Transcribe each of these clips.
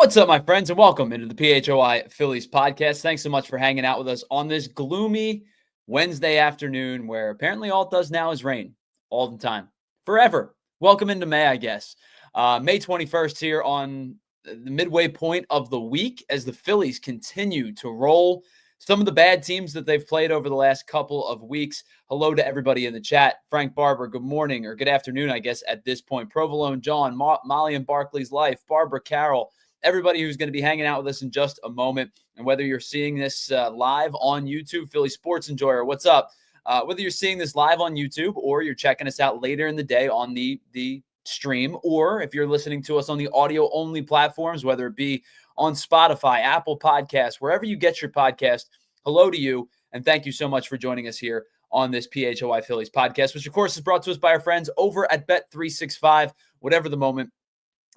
What's up, my friends, and welcome into the PHLY Phillies podcast. Thanks so much for hanging out with us on this gloomy Wednesday afternoon where apparently all it does now is rain all the time, forever. Welcome into May, I guess. May 21st here on the midway point of the week as the Phillies continue to roll some of the bad teams that they've played over the last couple of weeks. Hello to everybody in the chat. Frank Barber, good morning or good afternoon, I guess, at this point. Provolone John, Molly and Barkley's Life, Barbara Carroll, everybody who's going to be hanging out with us in just a moment. And whether you're seeing this live on YouTube, Philly Sports Enjoyer, what's up? Whether you're seeing this live on YouTube or you're checking us out later in the day on the stream, or if you're listening to us on the audio-only platforms, whether it be on Spotify, Apple Podcasts, wherever you get your podcast, hello to you, and thank you so much for joining us here on this PHLY Phillies podcast, which, of course, is brought to us by our friends over at Bet365. Whatever the moment,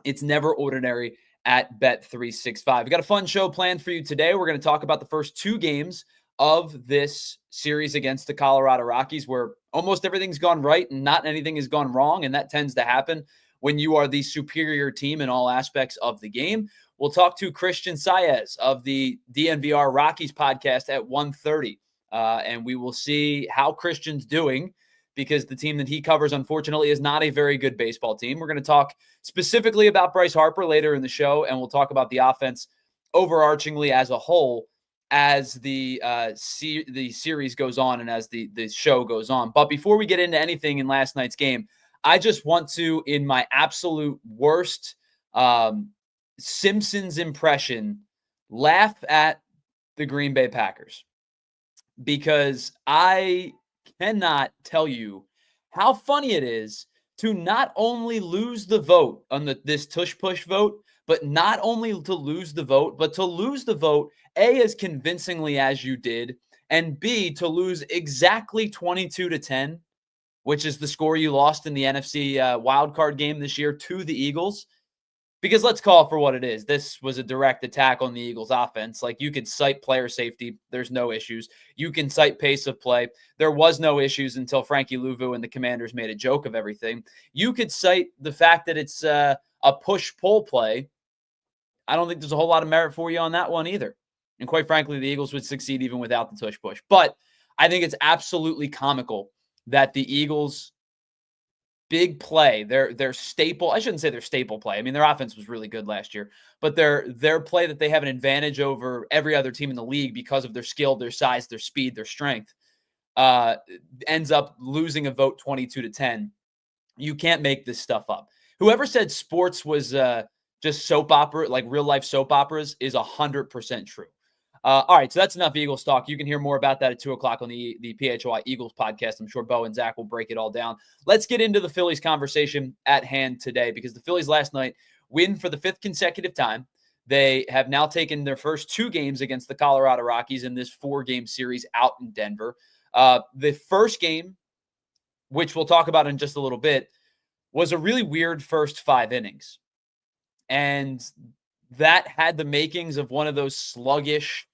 it's never ordinary at Bet365. We got a fun show planned for you today. We're going to talk about the first two games of this series against the Colorado Rockies, where almost everything's gone right and not anything has gone wrong, and that tends to happen when you are the superior team in all aspects of the game. We'll talk to Christian Saez of the DNVR Rockies podcast at 1:30, and we will see how Christian's doing, because the team that he covers, unfortunately, is not a very good baseball team. We're going to talk specifically about Bryce Harper later in the show, and we'll talk about the offense overarchingly as a whole as the series goes on and as the show goes on. But before we get into anything in last night's game, I just want to, in my absolute worst Simpsons impression, laugh at the Green Bay Packers, because I cannot tell you how funny it is to not only lose the vote on this tush push vote, but not only to lose the vote, but to lose the vote, A, as convincingly as you did, and B, to lose exactly 22-10, which is the score you lost in the NFC wildcard game this year to the Eagles. Because let's call it for what it is. This was a direct attack on the Eagles offense. Like, you could cite player safety. There's no issues. You can cite pace of play. There was no issues until Frankie Louvu and the Commanders made a joke of everything. You could cite the fact that it's a push-pull play. I don't think there's a whole lot of merit for you on that one either. And quite frankly, the Eagles would succeed even without the tush push. But I think it's absolutely comical that the Eagles' big play, their staple, I shouldn't say their staple play. I mean, their offense was really good last year, but their play that they have an advantage over every other team in the league because of their skill, their size, their speed, their strength, ends up losing a vote 22-10. You can't make this stuff up. Whoever said sports was just soap opera, like real life soap operas, is 100% true. All right, so that's enough Eagles talk. You can hear more about that at 2 o'clock on the PHLY Eagles podcast. I'm sure Bo and Zach will break it all down. Let's get into the Phillies conversation at hand today, because the Phillies last night win for the 5th consecutive time. They have now taken their first 2 games against the Colorado Rockies in this 4-game series out in Denver. The first game, which we'll talk about in just a little bit, was a really weird first 5 innings. And that had the makings of one of those sluggish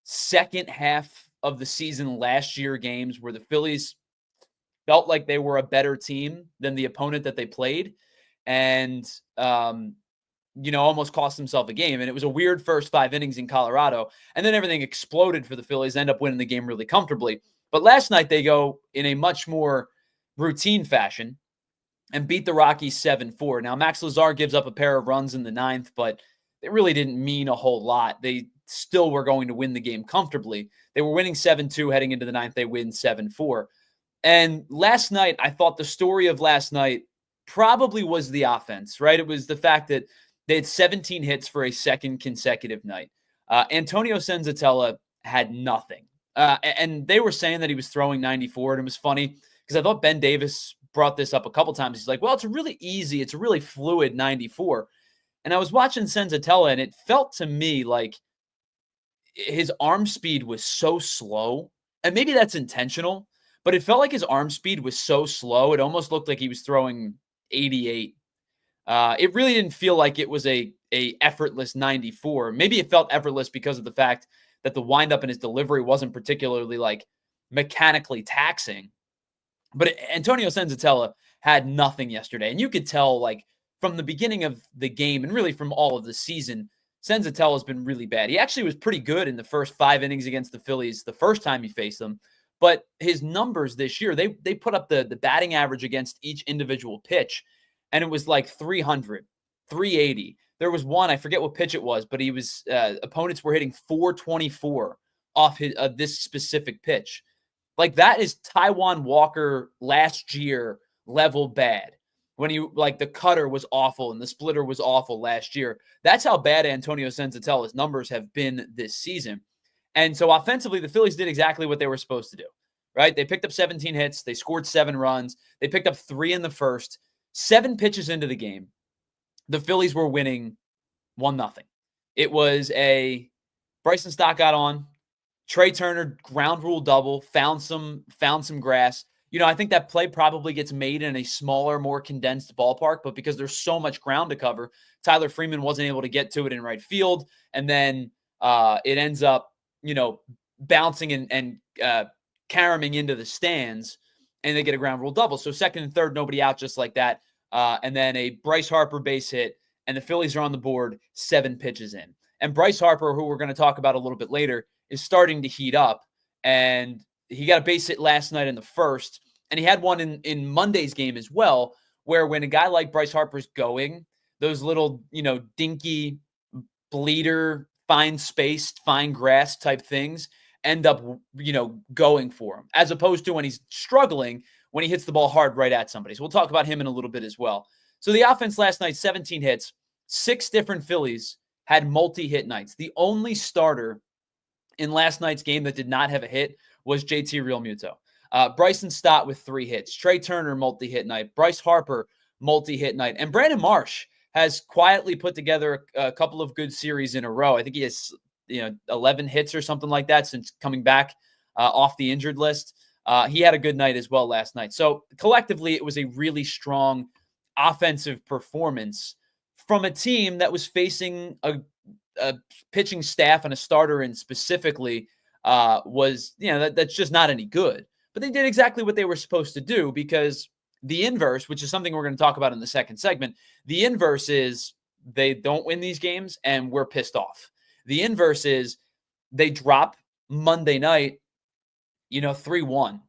second half of the season last year games where the Phillies felt like they were a better team than the opponent that they played, and almost cost themselves a game. And it was a weird first 5 innings in Colorado, and then everything exploded for the Phillies, end up winning the game really comfortably. But last night they go in a much more routine fashion and beat the Rockies 7-4. Now, Max Luzardo gives up a pair of runs in the 9th, but it really didn't mean a whole lot. They still were going to win the game comfortably. They were winning 7-2 heading into the 9th. They win 7-4. And last night, I thought the story of last night probably was the offense, right? It was the fact that they had 17 hits for a second consecutive night. Antonio Senzatella had nothing. And they were saying that he was throwing 94, and it was funny because I thought Ben Davis brought this up a couple times. He's like, well, it's a really easy, it's a really fluid 94. And I was watching Senzatella, and it felt to me like his arm speed was so slow. And maybe that's intentional, but it felt like his arm speed was so slow. It almost looked like he was throwing 88. It really didn't feel like it was a effortless 94. Maybe it felt effortless because of the fact that the windup in his delivery wasn't particularly like mechanically taxing. But Antonio Senzatella had nothing yesterday. And you could tell, like, from the beginning of the game and really from all of the season, Senzatella has been really bad. He actually was pretty good in the first 5 innings against the Phillies the first time he faced them. But his numbers this year, they put up the batting average against each individual pitch, and it was like 300, 380. There was one, I forget what pitch it was, but he was opponents were hitting 424 off this specific pitch. Like, that is Taijuan Walker last year level bad. When the cutter was awful and the splitter was awful last year. That's how bad Antonio Senzatella's numbers have been this season. And so offensively, the Phillies did exactly what they were supposed to do, right? They picked up 17 hits. They scored 7 runs. They picked up 3 in the first. 7 pitches into the game, the Phillies were winning 1-0. It was a Bryson Stott got on. Trea Turner ground rule double, found some grass. I think that play probably gets made in a smaller, more condensed ballpark, but because there's so much ground to cover, Tyler Freeman wasn't able to get to it in right field, and then it ends up, bouncing and caroming into the stands, and they get a ground rule double. So second and third, nobody out, just like that, and then a Bryce Harper base hit, and the Phillies are on the board 7 pitches in. And Bryce Harper, who we're going to talk about a little bit later, is starting to heat up, and he got a base hit last night in the first, and he had one in Monday's game as well, where when a guy like Bryce Harper's going, those little, dinky, bleeder, fine-spaced, fine grass type things end up, going for him, as opposed to when he's struggling, when he hits the ball hard right at somebody. So we'll talk about him in a little bit as well. So the offense last night, 17 hits, 6 different Phillies had multi-hit nights. The only starter in last night's game that did not have a hit was JT Realmuto. Bryson Stott with 3 hits. Trea Turner, multi-hit night. Bryce Harper, multi-hit night. And Brandon Marsh has quietly put together a couple of good series in a row. I think he has 11 hits or something like that since coming back off the injured list. He had a good night as well last night. So collectively, it was a really strong offensive performance from a team that was facing a pitching staff and a starter, and specifically that's just not any good. But they did exactly what they were supposed to do, because the inverse, which is something we're going to talk about in the second segment, the inverse is they don't win these games and we're pissed off. The inverse is they drop Monday night, 3-1.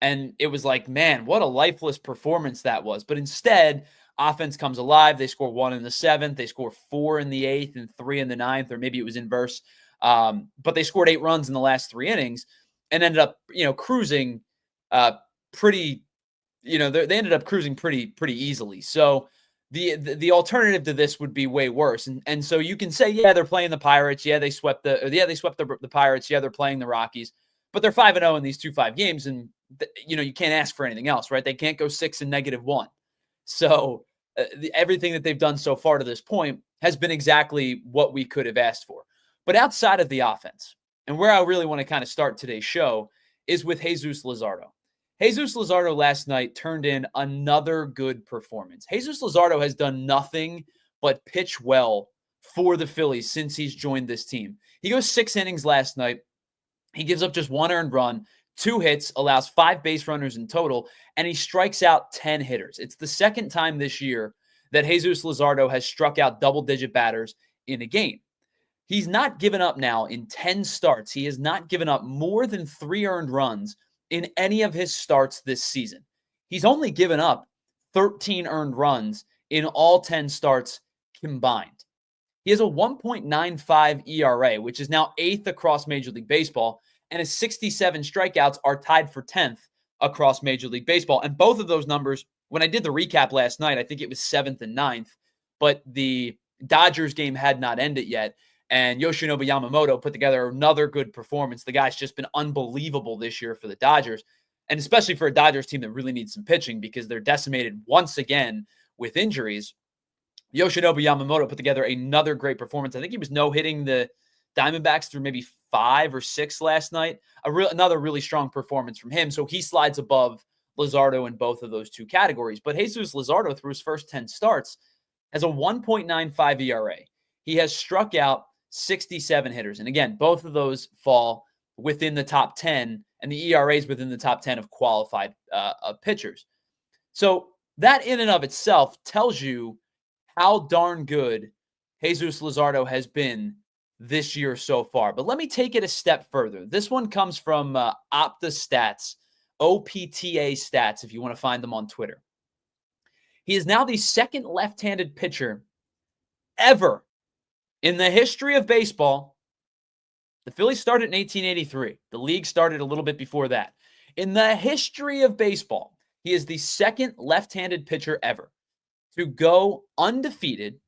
And it was like, man, what a lifeless performance that was. But instead, offense comes alive. They score 1 in the 7th. They score 4 in the 8th and 3 in the 9th, or maybe it was inverse. But they scored 8 runs in the last 3 innings and ended up, cruising pretty, they ended up cruising pretty easily. So the alternative to this would be way worse. And so you can say, yeah, they're playing the Pirates. Yeah, they swept the Pirates. Yeah, they're playing the Rockies. But they're 5-0 in these 2-5 games, and you can't ask for anything else, right? They can't go 6 and -1. So everything that they've done so far to this point has been exactly what we could have asked for. But outside of the offense, and where I really want to kind of start today's show, is with Jesus Luzardo. Jesus Luzardo last night turned in another good performance. Jesus Luzardo has done nothing but pitch well for the Phillies since he's joined this team. He goes 6 innings last night. He gives up just 1 earned run, 2 hits, allows 5 base runners in total, and he strikes out 10 hitters. It's the second time this year that Jesus Luzardo has struck out double-digit batters in a game. He's not given up now in 10 starts. He has not given up more than 3 earned runs in any of his starts this season. He's only given up 13 earned runs in all 10 starts combined. He has a 1.95 ERA, which is now 8th across Major League Baseball, and his 67 strikeouts are tied for 10th across Major League Baseball. And both of those numbers, when I did the recap last night, I think it was 7th and 9th, but the Dodgers game had not ended yet. And Yoshinobu Yamamoto put together another good performance. The guy's just been unbelievable this year for the Dodgers, and especially for a Dodgers team that really needs some pitching because they're decimated once again with injuries. Yoshinobu Yamamoto put together another great performance. I think he was no-hitting the Diamondbacks through maybe 5 or 6 last night. Another really strong performance from him. So he slides above Luzardo in both of those 2 categories. But Jesus Luzardo, through his first 10 starts, has a 1.95 ERA. He has struck out 67 hitters. And again, both of those fall within the top 10, and the ERA is within the top 10 of qualified pitchers. So that in and of itself tells you how darn good Jesus Luzardo has been this year so far. But let me take it a step further. This one comes from Opta Stats, OPTA Stats, if you want to find them on Twitter. He is now the second left-handed pitcher ever in the history of baseball. The Phillies started in 1883. The league started a little bit before that. In the history of baseball, he is the second left-handed pitcher ever to go undefeated,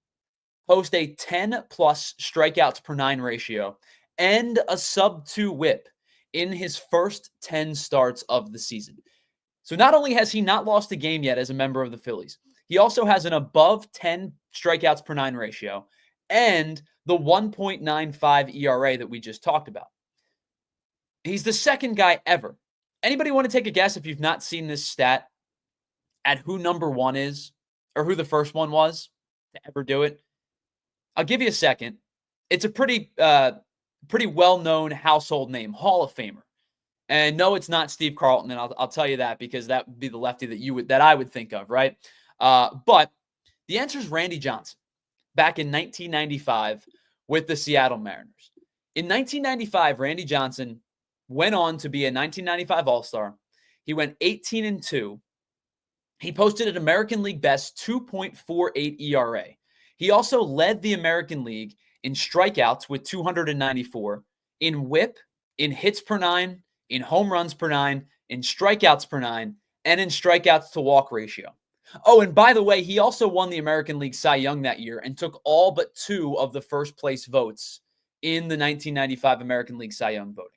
post a 10-plus strikeouts per 9 ratio, and a sub-2 whip in his first 10 starts of the season. So not only has he not lost a game yet as a member of the Phillies, he also has an above 10 strikeouts per 9 ratio and the 1.95 ERA that we just talked about. He's the second guy ever. Anybody want to take a guess, if you've not seen this stat, at who number one is or who the first one was to ever do it? I'll give you a second. It's a pretty well-known household name, Hall of Famer. And no, it's not Steve Carlton, and I'll tell you that because that would be the lefty that I would think of, right? But the answer is Randy Johnson, back in 1995 with the Seattle Mariners. In 1995, Randy Johnson went on to be a 1995 All-Star. He went 18-2. He posted an American League best 2.48 ERA. He also led the American League in strikeouts with 294, in whip, in hits per 9, in home runs per 9, in strikeouts per 9, and in strikeouts to walk ratio. Oh, and by the way, he also won the American League Cy Young that year and took all but 2 of the first place votes in the 1995 American League Cy Young voting.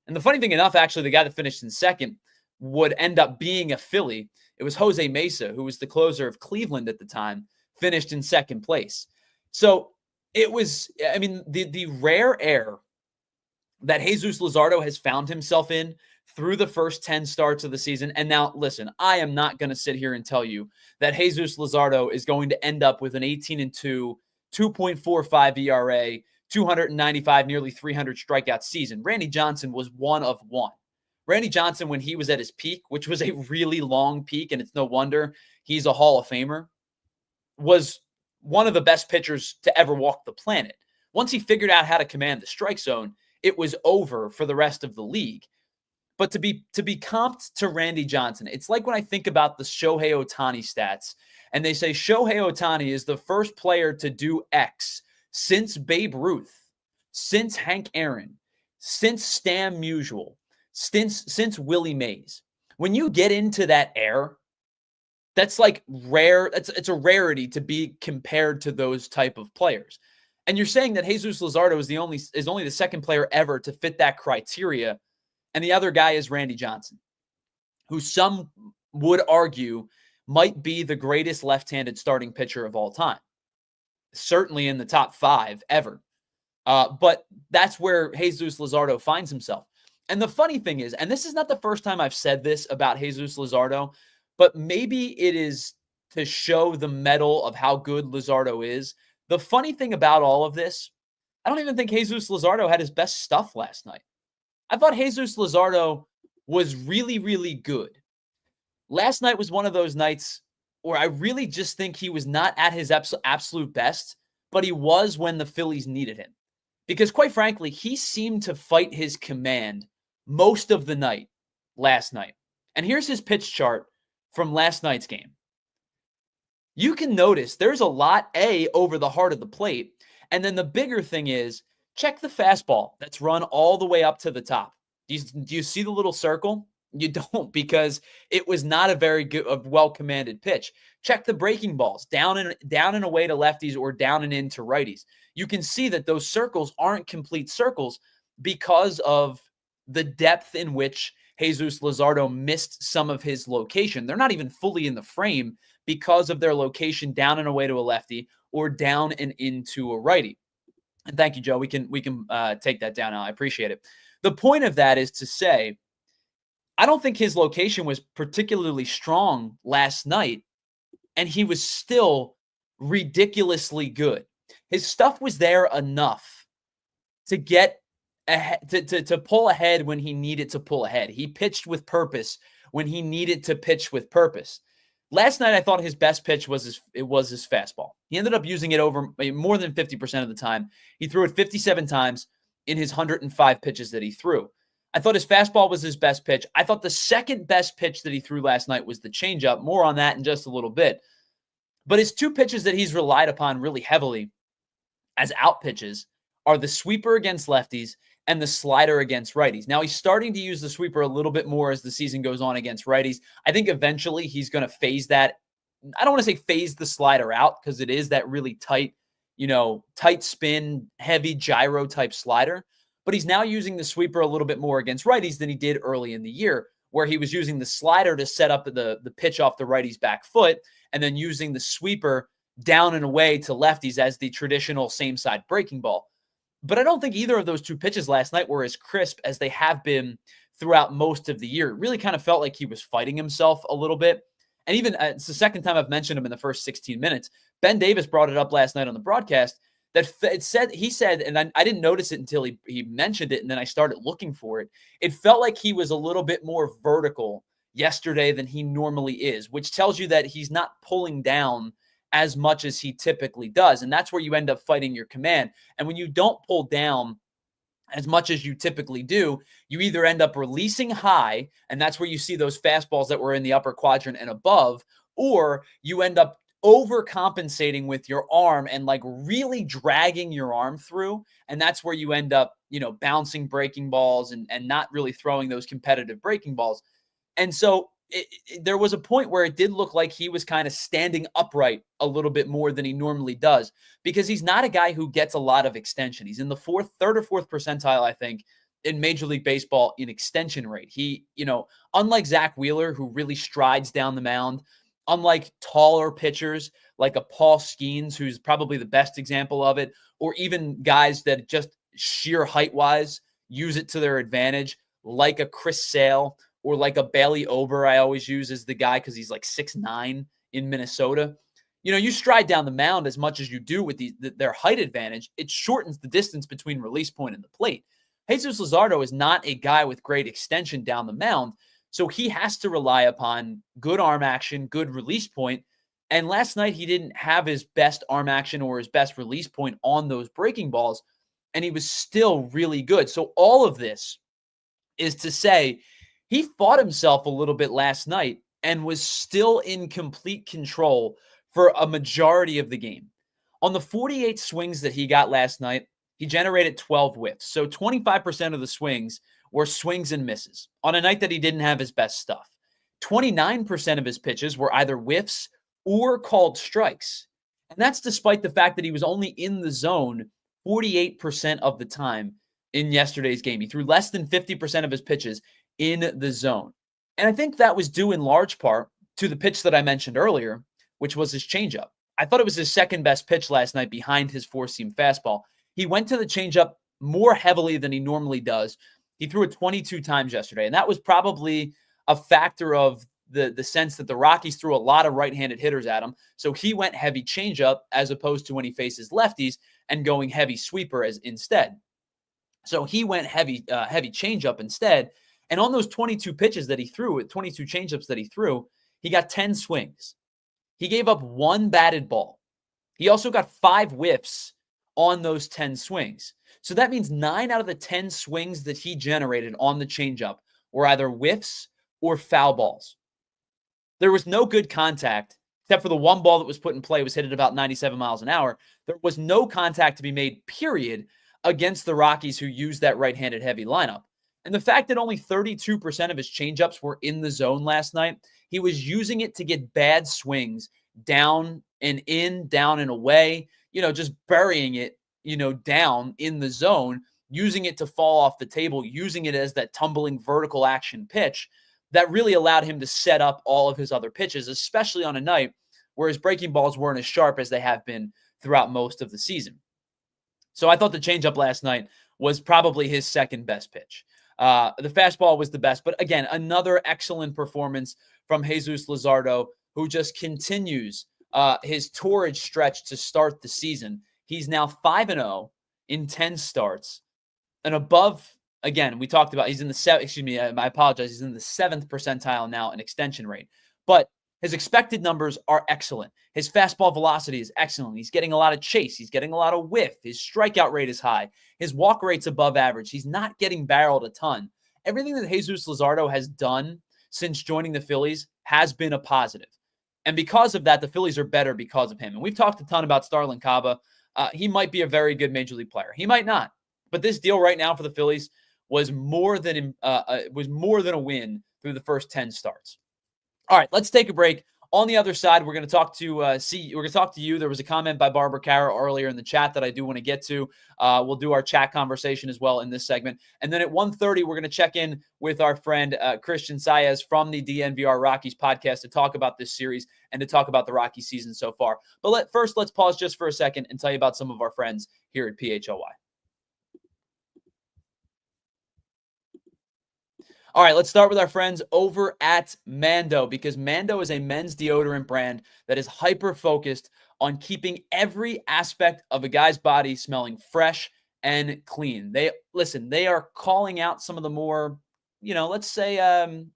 And the funny thing enough, actually, the guy that finished in second would end up being a Philly. It was Jose Mesa, who was the closer of Cleveland at the time, finished in second place. So it was, I mean, the rare air that Jesus Luzardo has found himself in through the first 10 starts of the season. And now, listen, I am not going to sit here and tell you that Jesus Luzardo is going to end up with an 18-2, 2.45 ERA, 295, nearly 300 strikeout season. Randy Johnson was one of one. Randy Johnson, when he was at his peak, which was a really long peak, and it's no wonder he's a Hall of Famer, was one of the best pitchers to ever walk the planet. Once he figured out how to command the strike zone, it was over for the rest of the league. But to be comped to Randy Johnson, it's like when I think about the Shohei Ohtani stats, and they say Shohei Ohtani is the first player to do X since Babe Ruth, since Hank Aaron, since Stan Musial, since Willie Mays. When you get into that era, that's like rare. It's a rarity to be compared to those type of players. And you're saying that Jesus Luzardo is only the second player ever to fit that criteria, and the other guy is Randy Johnson, who some would argue might be the greatest left-handed starting pitcher of all time. Certainly in the top 5 ever. But that's where Jesus Luzardo finds himself. And the funny thing is, and this is not the first time I've said this about Jesus Luzardo, but maybe it is to show the mettle of how good Luzardo is. The funny thing about all of this, I don't even think Jesus Luzardo had his best stuff last night. I thought Jesus Luzardo was really, really good. Last night was one of those nights where I really just think he was not at his absolute best, but he was when the Phillies needed him. Because quite frankly, he seemed to fight his command most of the night last night. And here's his pitch chart from last night's game. You can notice there's a lot, over the heart of the plate. And then the bigger thing is, check the fastball that's run all the way up to the top. Do you see the little circle? You don't, because it was not a very good, well-commanded pitch. Check the breaking balls down and away to lefties or down and in to righties. You can see that those circles aren't complete circles because of the depth in which Jesus Luzardo missed some of his location. They're not even fully in the frame because of their location down and away to a lefty or down and into a righty. And thank you, Joe. We can take that down now. I appreciate it. The point of that is to say, I don't think his location was particularly strong last night, and he was still ridiculously good. His stuff was there enough to get ahead, to pull ahead when he needed to pull ahead. He pitched with purpose when he needed to pitch with purpose. Last night, I thought his best pitch was his fastball. He ended up using it over more than 50% of the time. He threw it 57 times in his 105 pitches that he threw. I thought his fastball was his best pitch. I thought the second best pitch that he threw last night was the changeup. More on that in just a little bit. But his two pitches that he's relied upon really heavily as out pitches are the sweeper against lefties and the slider against righties. Now, he's starting to use the sweeper a little bit more as the season goes on against righties. I think eventually he's going to phase that. I don't want to say phase the slider out because it is that really tight, tight spin, heavy gyro type slider. But he's now using the sweeper a little bit more against righties than he did early in the year, where he was using the slider to set up the pitch off the righty's back foot and then using the sweeper down and away to lefties as the traditional same side breaking ball. But I don't think either of those two pitches last night were as crisp as they have been throughout most of the year. It really kind of felt like he was fighting himself a little bit. And even it's the second time I've mentioned him in the first 16 minutes. Ben Davis brought it up last night on the broadcast that he said, and I didn't notice it until he mentioned it, and then I started looking for it. It felt like he was a little bit more vertical yesterday than he normally is, which tells you that he's not pulling down as much as he typically does. And that's where you end up fighting your command. And when you don't pull down as much as you typically do, you either end up releasing high, and that's where you see those fastballs that were in the upper quadrant and above, or you end up overcompensating with your arm and like really dragging your arm through. And that's where you end up, bouncing breaking balls and not really throwing those competitive breaking balls. And so there was a point where it did look like he was kind of standing upright a little bit more than he normally does, because he's not a guy who gets a lot of extension. He's in the third or fourth percentile, I think, in Major League Baseball in extension rate. He, unlike Zach Wheeler, who really strides down the mound, unlike taller pitchers like a Paul Skeens, who's probably the best example of it, or even guys that just sheer height-wise use it to their advantage, like a Chris Sale, or like a Bailey Ober, I always use as the guy because he's like 6'9" in Minnesota. You stride down the mound as much as you do with their height advantage, it shortens the distance between release point and the plate. Jesus Luzardo is not a guy with great extension down the mound, so he has to rely upon good arm action, good release point. And last night, he didn't have his best arm action or his best release point on those breaking balls, and he was still really good. So all of this is to say, he fought himself a little bit last night and was still in complete control for a majority of the game. On the 48 swings that he got last night, he generated 12 whiffs. So 25% of the swings were swings and misses on a night that he didn't have his best stuff. 29% of his pitches were either whiffs or called strikes. And that's despite the fact that he was only in the zone 48% of the time in yesterday's game. He threw less than 50% of his pitches in the zone. And I think that was due in large part to the pitch that I mentioned earlier, which was his changeup. I thought it was his second best pitch last night behind his four-seam fastball. He went to the changeup more heavily than he normally does. He threw it 22 times yesterday, and that was probably a factor of the sense that the Rockies threw a lot of right-handed hitters at him. So he went heavy changeup as opposed to when he faces lefties and going heavy sweeper as instead. So he went heavy changeup instead. And on those 22 pitches that he threw, 22 changeups that he threw, he got 10 swings. He gave up one batted ball. He also got 5 whiffs on those 10 swings. So that means 9 out of the 10 swings that he generated on the changeup were either whiffs or foul balls. There was no good contact, except for the one ball that was put in play was hit at about 97 miles an hour. There was no contact to be made, period, against the Rockies who used that right-handed heavy lineup. And the fact that only 32% of his changeups were in the zone last night, he was using it to get bad swings down and in, down and away, just burying it, down in the zone, using it to fall off the table, using it as that tumbling vertical action pitch that really allowed him to set up all of his other pitches, especially on a night where his breaking balls weren't as sharp as they have been throughout most of the season. So I thought the changeup last night was probably his second best pitch. The fastball was the best, but again, another excellent performance from Jesus Luzardo, who just continues his torrid stretch to start the season. He's now 5-0 in 10 starts, and above. Again, we talked about he's in the I apologize. He's in the 7th percentile now in extension rate, but His expected numbers are excellent. His fastball velocity is excellent. He's getting a lot of chase. He's getting a lot of whiff. His strikeout rate is high. His walk rate's above average. He's not getting barreled a ton. Everything that Jesus Luzardo has done since joining the Phillies has been a positive. And because of that, the Phillies are better because of him. And we've talked a ton about Starlin Caba. He might be a very good major league player. He might not. But this deal right now for the Phillies was more than a win through the first 10 starts. All right, let's take a break. On the other side, we're going to talk to you. There was a comment by Barbara Carroll earlier in the chat that I do want to get to. We'll do our chat conversation as well in this segment. And then at 1:30, we're going to check in with our friend Christian Saez from the DNVR Rockies podcast to talk about this series and to talk about the Rocky season so far. But let's pause just for a second and tell you about some of our friends here at PHLY. All right, let's start with our friends over at Mando, because Mando is a men's deodorant brand that is hyper-focused on keeping every aspect of a guy's body smelling fresh and clean. They are calling out some of the more, let's say,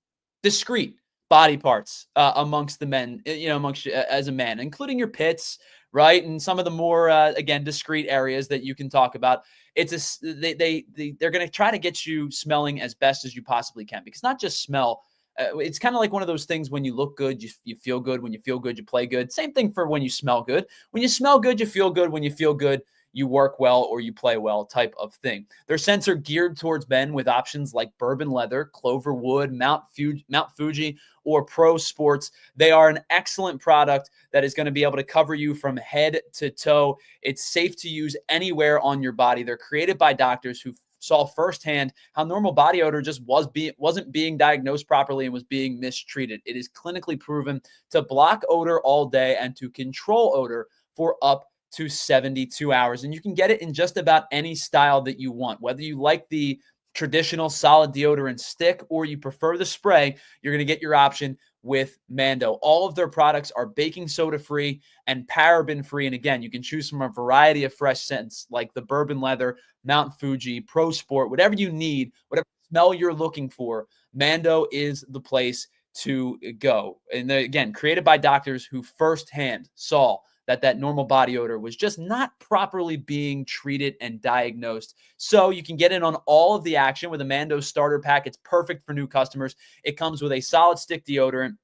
discreet body parts amongst the men, as a man, including your pits, right? And some of the more, again, discreet areas that you can talk about. They're going to try to get you smelling as best as you possibly can, because not just smell. It's kind of like one of those things: when you look good, you feel good. When you feel good, you play good. Same thing for when you smell good. When you smell good, you feel good. When you feel good, you work well or you play well, type of thing. Their scents are geared towards men with options like bourbon leather, clover wood, Mount Fuji, or Pro Sports. They are an excellent product that is going to be able to cover you from head to toe. It's safe to use anywhere on your body. They're created by doctors who saw firsthand how normal body odor just wasn't being diagnosed properly and was being mistreated. It is clinically proven to block odor all day and to control odor for up to 72 hours. And you can get it in just about any style that you want. Whether you like the traditional solid deodorant stick or you prefer the spray, you're going to get your option with Mando. All of their products are baking soda free and paraben free. And again, you can choose from a variety of fresh scents like the bourbon leather, Mount Fuji, Pro Sport, whatever you need, whatever smell you're looking for, Mando is the place to go. And again, created by doctors who firsthand saw that normal body odor was just not properly being treated and diagnosed. So you can get in on all of the action with a Mando starter pack. It's perfect for new customers. It comes with a solid stick deodorant,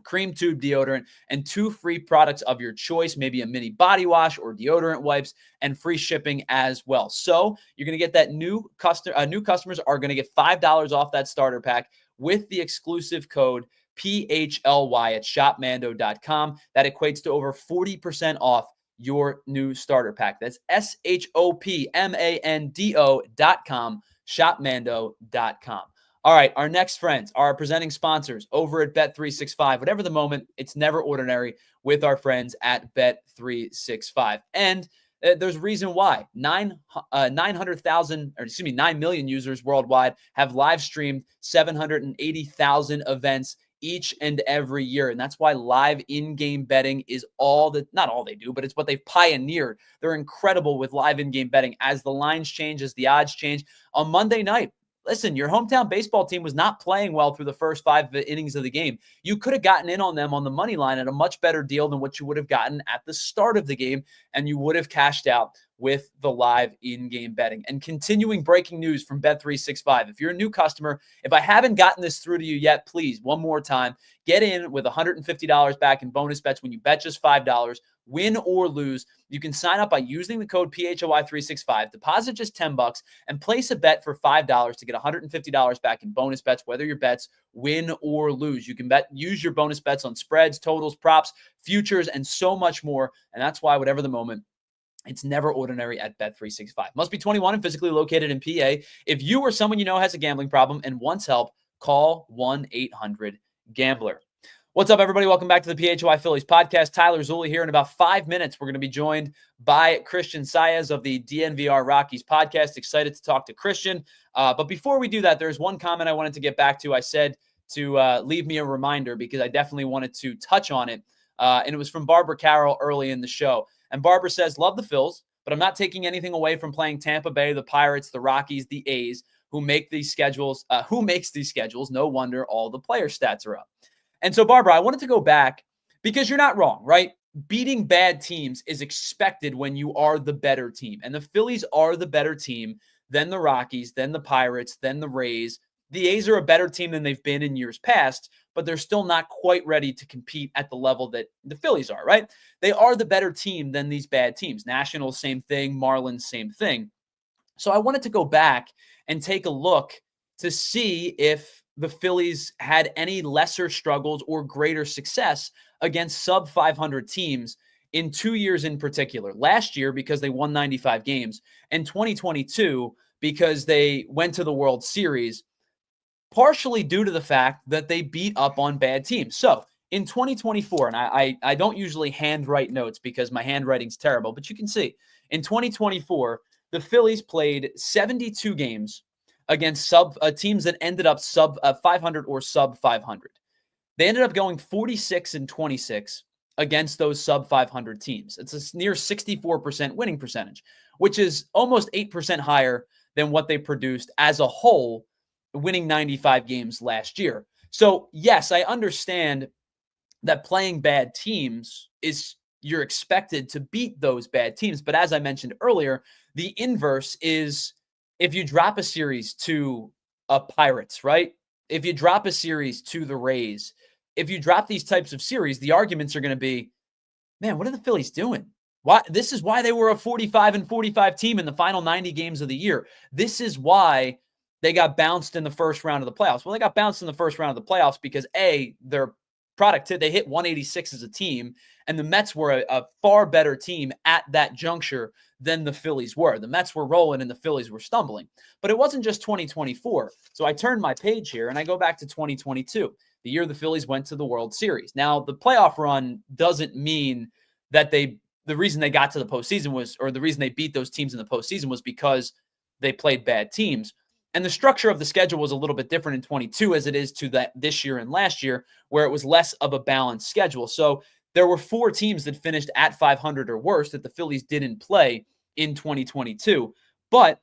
cream tube deodorant, and 2 free products of your choice, maybe a mini body wash or deodorant wipes, and free shipping as well. So you're going to get that new customers are going to get $5 off that starter pack with the exclusive code PHLY at shopmando.com. That equates to over 40% off your new starter pack. That's shopmando.com, shopmando.com. All right, our next friends, our presenting sponsors over at Bet365. Whatever the moment, it's never ordinary with our friends at Bet365. And there's a reason why. 9 million users worldwide have live streamed 780,000 events each and every year. And that's why live in-game betting is not all they do, but it's what they've pioneered. They're incredible with live in-game betting. As the lines change, as the odds change. On Monday night, listen, your hometown baseball team was not playing well through the first 5 innings of the game. You could have gotten in on them on the money line at a much better deal than what you would have gotten at the start of the game, and you would have cashed out with the live in-game betting. And continuing breaking news from Bet365. If you're a new customer, if I haven't gotten this through to you yet, please, one more time, get in with $150 back in bonus bets when you bet just $5. Win or lose, you can sign up by using the code PHLY365, deposit just $10, and place a bet for $5 to get $150 back in bonus bets, whether your bets win or lose. You can use your bonus bets on spreads, totals, props, futures, and so much more. And that's why, whatever the moment, it's never ordinary at Bet365. Must be 21 and physically located in PA. If you or someone you know has a gambling problem and wants help, call 1-800-GAMBLER. What's up, everybody? Welcome back to the PHLY Phillies podcast. Tyler Zulli here. In about 5 minutes, we're going to be joined by Christian Saez of the DNVR Rockies podcast. Excited to talk to Christian. But before we do that, there's one comment I wanted to get back to. I said to leave me a reminder because I definitely wanted to touch on it. And it was from Barbara Carroll early in the show. And Barbara says, love the Phils, but I'm not taking anything away from playing Tampa Bay, the Pirates, the Rockies, the A's, who makes these schedules. No wonder all the player stats are up. And so, Barbara, I wanted to go back because you're not wrong, right? Beating bad teams is expected when you are the better team. And the Phillies are the better team than the Rockies, than the Pirates, than the Rays. The A's are a better team than they've been in years past, but they're still not quite ready to compete at the level that the Phillies are, right? They are the better team than these bad teams. Nationals, same thing. Marlins, same thing. So I wanted to go back and take a look to see if the Phillies had any lesser struggles or greater success against sub 500 teams in 2 years in particular. Last year, because they won 95 games, and 2022, because they went to the World Series, partially due to the fact that they beat up on bad teams. So in 2024, and I don't usually handwrite notes because my handwriting's terrible, but you can see in 2024, the Phillies played 72 games against teams that ended up sub 500 or sub 500. They ended up going 46-26 against those sub 500 teams. It's a near 64% winning percentage, which is almost 8% higher than what they produced as a whole, winning 95 games last year. So, yes, I understand that playing bad teams is you're expected to beat those bad teams. But as I mentioned earlier, the inverse is if you drop a series to a Pirates, right? If you drop a series to the Rays, if you drop these types of series, the arguments are going to be, man, what are the Phillies doing? Why? This is why they were a 45-45 team in the final 90 games of the year. This is why they got bounced in the first round of the playoffs. Well, they got bounced in the first round of the playoffs because their they hit 186 as a team, and the Mets were a far better team at that juncture than the Phillies were. The Mets were rolling and the Phillies were stumbling. But it wasn't just 2024. So I turned my page here and I go back to 2022, the year the Phillies went to the World Series. Now, the playoff run doesn't mean that the reason they got to the postseason was, or the reason they beat those teams in the postseason was because they played bad teams. And the structure of the schedule was a little bit different in 22 as it is to this year and last year, where it was less of a balanced schedule. So there were 4 teams that finished at 500 or worse that the Phillies didn't play in 2022. But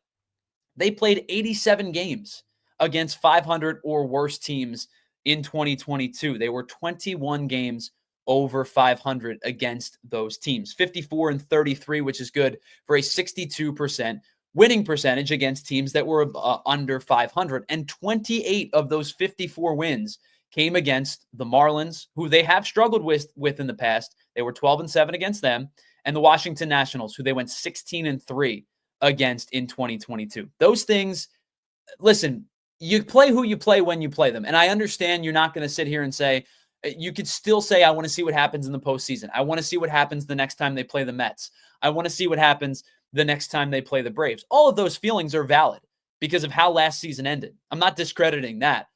they played 87 games against 500 or worse teams in 2022. They were 21 games over 500 against those teams. 54-33, which is good for a 62% winning percentage against teams that were under 500. And 28 of those 54 wins came against the Marlins, who they have struggled with in the past. They were 12-7 against them, and the Washington Nationals, who they went 16-3 against in 2022. Those things, listen, you play who you play when you play them. And I understand you're not going to sit here and say, you could still say, I want to see what happens in the postseason. I want to see what happens the next time they play the Mets. I want to see what happens the next time they play the Braves. All of those feelings are valid because of how last season ended. I'm not discrediting that.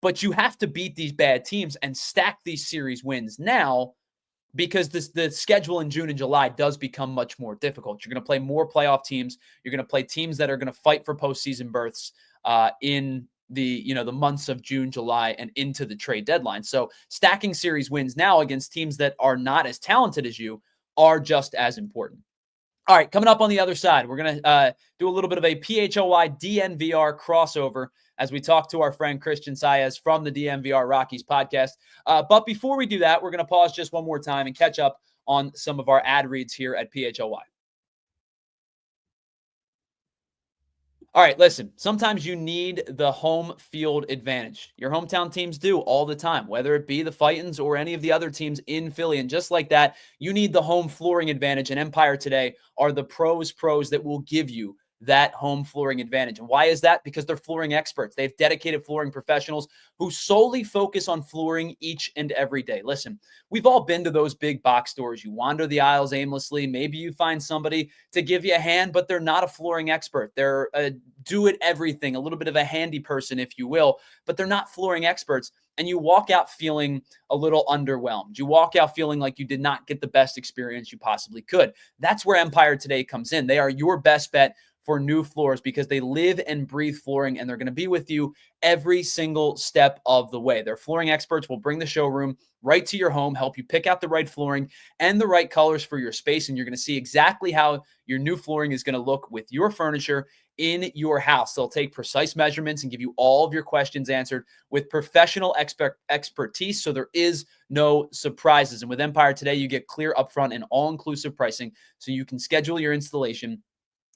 But you have to beat these bad teams and stack these series wins now because the schedule in June and July does become much more difficult. You're going to play more playoff teams. You're going to play teams that are going to fight for postseason berths in the months of June, July, and into the trade deadline. So stacking series wins now against teams that are not as talented as you are just as important. All right, coming up on the other side, we're going to do a little bit of a PHLY DNVR crossover as we talk to our friend Christian Saez from the DNVR Rockies podcast. But before we do that, we're going to pause just one more time and catch up on some of our ad reads here at PHLY. All right, listen, sometimes you need the home field advantage. Your hometown teams do all the time, whether it be the Fightins or any of the other teams in Philly. And just like that, you need the home flooring advantage. And Empire today are the pros that will give you that home flooring advantage. And why is that? Because they're flooring experts. They have dedicated flooring professionals who solely focus on flooring each and every day. Listen, we've all been to those big box stores. You wander the aisles aimlessly. Maybe you find somebody to give you a hand, but they're not a flooring expert. They're a do-it-everything, a little bit of a handy person, if you will, but they're not flooring experts. And you walk out feeling a little underwhelmed. You walk out feeling like you did not get the best experience you possibly could. That's where Empire today comes in. They are your best bet for new floors because they live and breathe flooring, and they're going to be with you every single step of the way. Their flooring experts will bring the showroom right to your home, help you pick out the right flooring and the right colors for your space, and you're going to see exactly how your new flooring is going to look with your furniture in your house. They'll take precise measurements and give you all of your questions answered with professional expertise, so there is no surprises. And with Empire today, you get clear upfront and all-inclusive pricing, so you can schedule your installation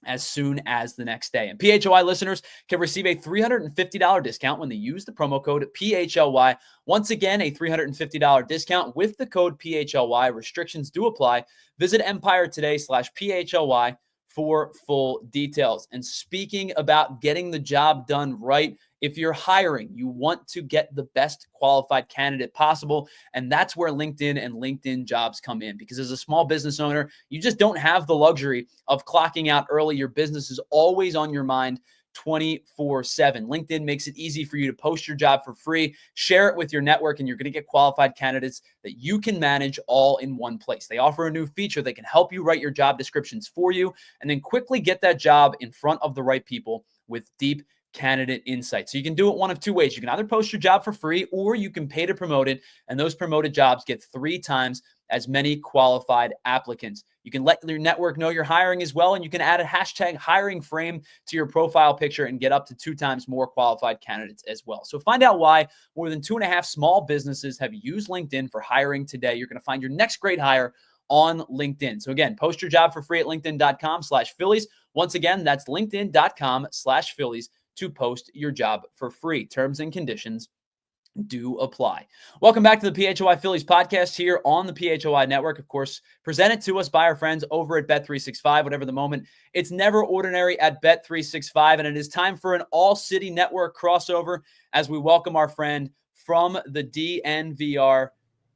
as soon as the next day. And PHLY listeners can receive a $350 discount when they use the promo code PHLY. Once again, a $350 discount with the code PHLY. Restrictions do apply. Visit Empire today/PHLY for full details. And speaking about getting the job done right, if you're hiring, you want to get the best qualified candidate possible. And that's where LinkedIn and LinkedIn Jobs come in. Because as a small business owner, you just don't have the luxury of clocking out early. Your business is always on your mind 24/7. LinkedIn makes it easy for you to post your job for free, share it with your network, and you're going to get qualified candidates that you can manage all in one place. They offer a new feature that can help you write your job descriptions for you and then quickly get that job in front of the right people with deep candidate insight. So you can do it one of two ways. You can either post your job for free or you can pay to promote it, and those promoted jobs get 3 times as many qualified applicants. You can let your network know you're hiring as well, and you can add a hashtag hiring frame to your profile picture and get up to 2 times more qualified candidates as well. So find out why more than 2.5 small businesses have used LinkedIn for hiring today. You're going to find your next great hire on LinkedIn. So again, post your job for free at linkedin.com/Phillies. Once again, that's linkedin.com/Phillies to post your job for free. Terms and conditions do apply. Welcome back to the PHLY Phillies podcast here on the PHLY network. Of course, presented to us by our friends over at Bet365. Whatever the moment, it's never ordinary at Bet365, and it is time for an all-city network crossover as we welcome our friend from the DNVR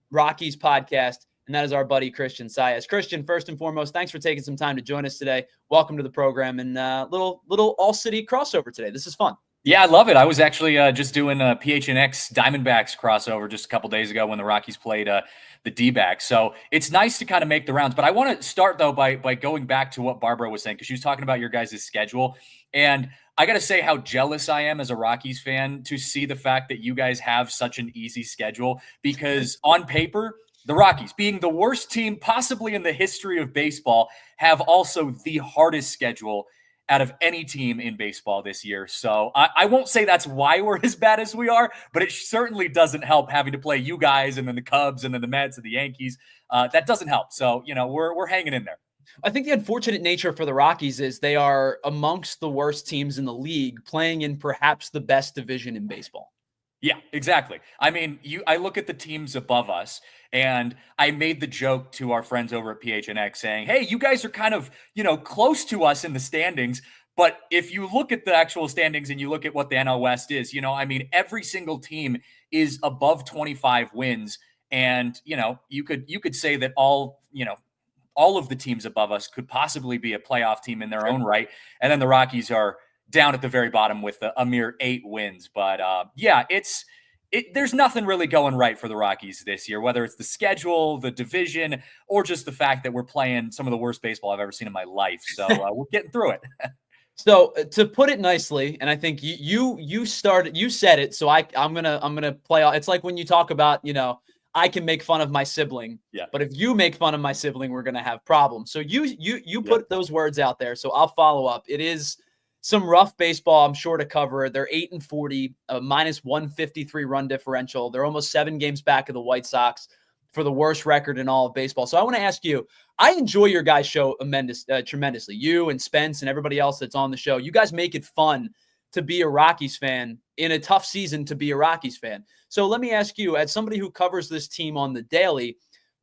Rockies podcast, and that is our buddy Christian Saez. Christian, first and foremost, thanks for taking some time to join us today. Welcome to the program, and little all-city crossover today. This is fun. Yeah, I love it. I was actually just doing a PHNX Diamondbacks crossover just a couple days ago when the Rockies played the D-backs. So it's nice to kind of make the rounds. But I want to start, though, by going back to what Barbara was saying, because she was talking about your guys' schedule. And I got to say how jealous I am as a Rockies fan to see the fact that you guys have such an easy schedule, because on paper, the Rockies, being the worst team possibly in the history of baseball, have also the hardest schedule out of any team in baseball this year. So I won't say that's why we're as bad as we are, but it certainly doesn't help having to play you guys and then the Cubs and then the Mets and the Yankees. That doesn't help. So, we're hanging in there. I think the unfortunate nature for the Rockies is they are amongst the worst teams in the league, playing in perhaps the best division in baseball. Yeah, exactly. I mean, I look at the teams above us, and I made the joke to our friends over at PHNX saying, hey, you guys are kind of, close to us in the standings. But if you look at the actual standings and you look at what the NL West is, every single team is above 25 wins. And, you could say that all of the teams above us could possibly be a playoff team in their own right. And then the Rockies are down at the very bottom with a mere 8 wins. But there's nothing really going right for the Rockies this year, whether it's the schedule, the division, or just the fact that we're playing some of the worst baseball I've ever seen in my life. So we're getting through it. So to put it nicely, and I think you said it. So I'm gonna play. It's like when you talk about, I can make fun of my sibling, but if you make fun of my sibling, we're gonna have problems. So you put those words out there. So I'll follow up. It is some rough baseball, I'm sure, to cover. They're 8-40, minus 153 run differential. They're almost 7 games back of the White Sox for the worst record in all of baseball. So I want to ask you, I enjoy your guys' show tremendously. You and Spence and everybody else that's on the show. You guys make it fun to be a Rockies fan in a tough season to be a Rockies fan. So let me ask you, as somebody who covers this team on the daily,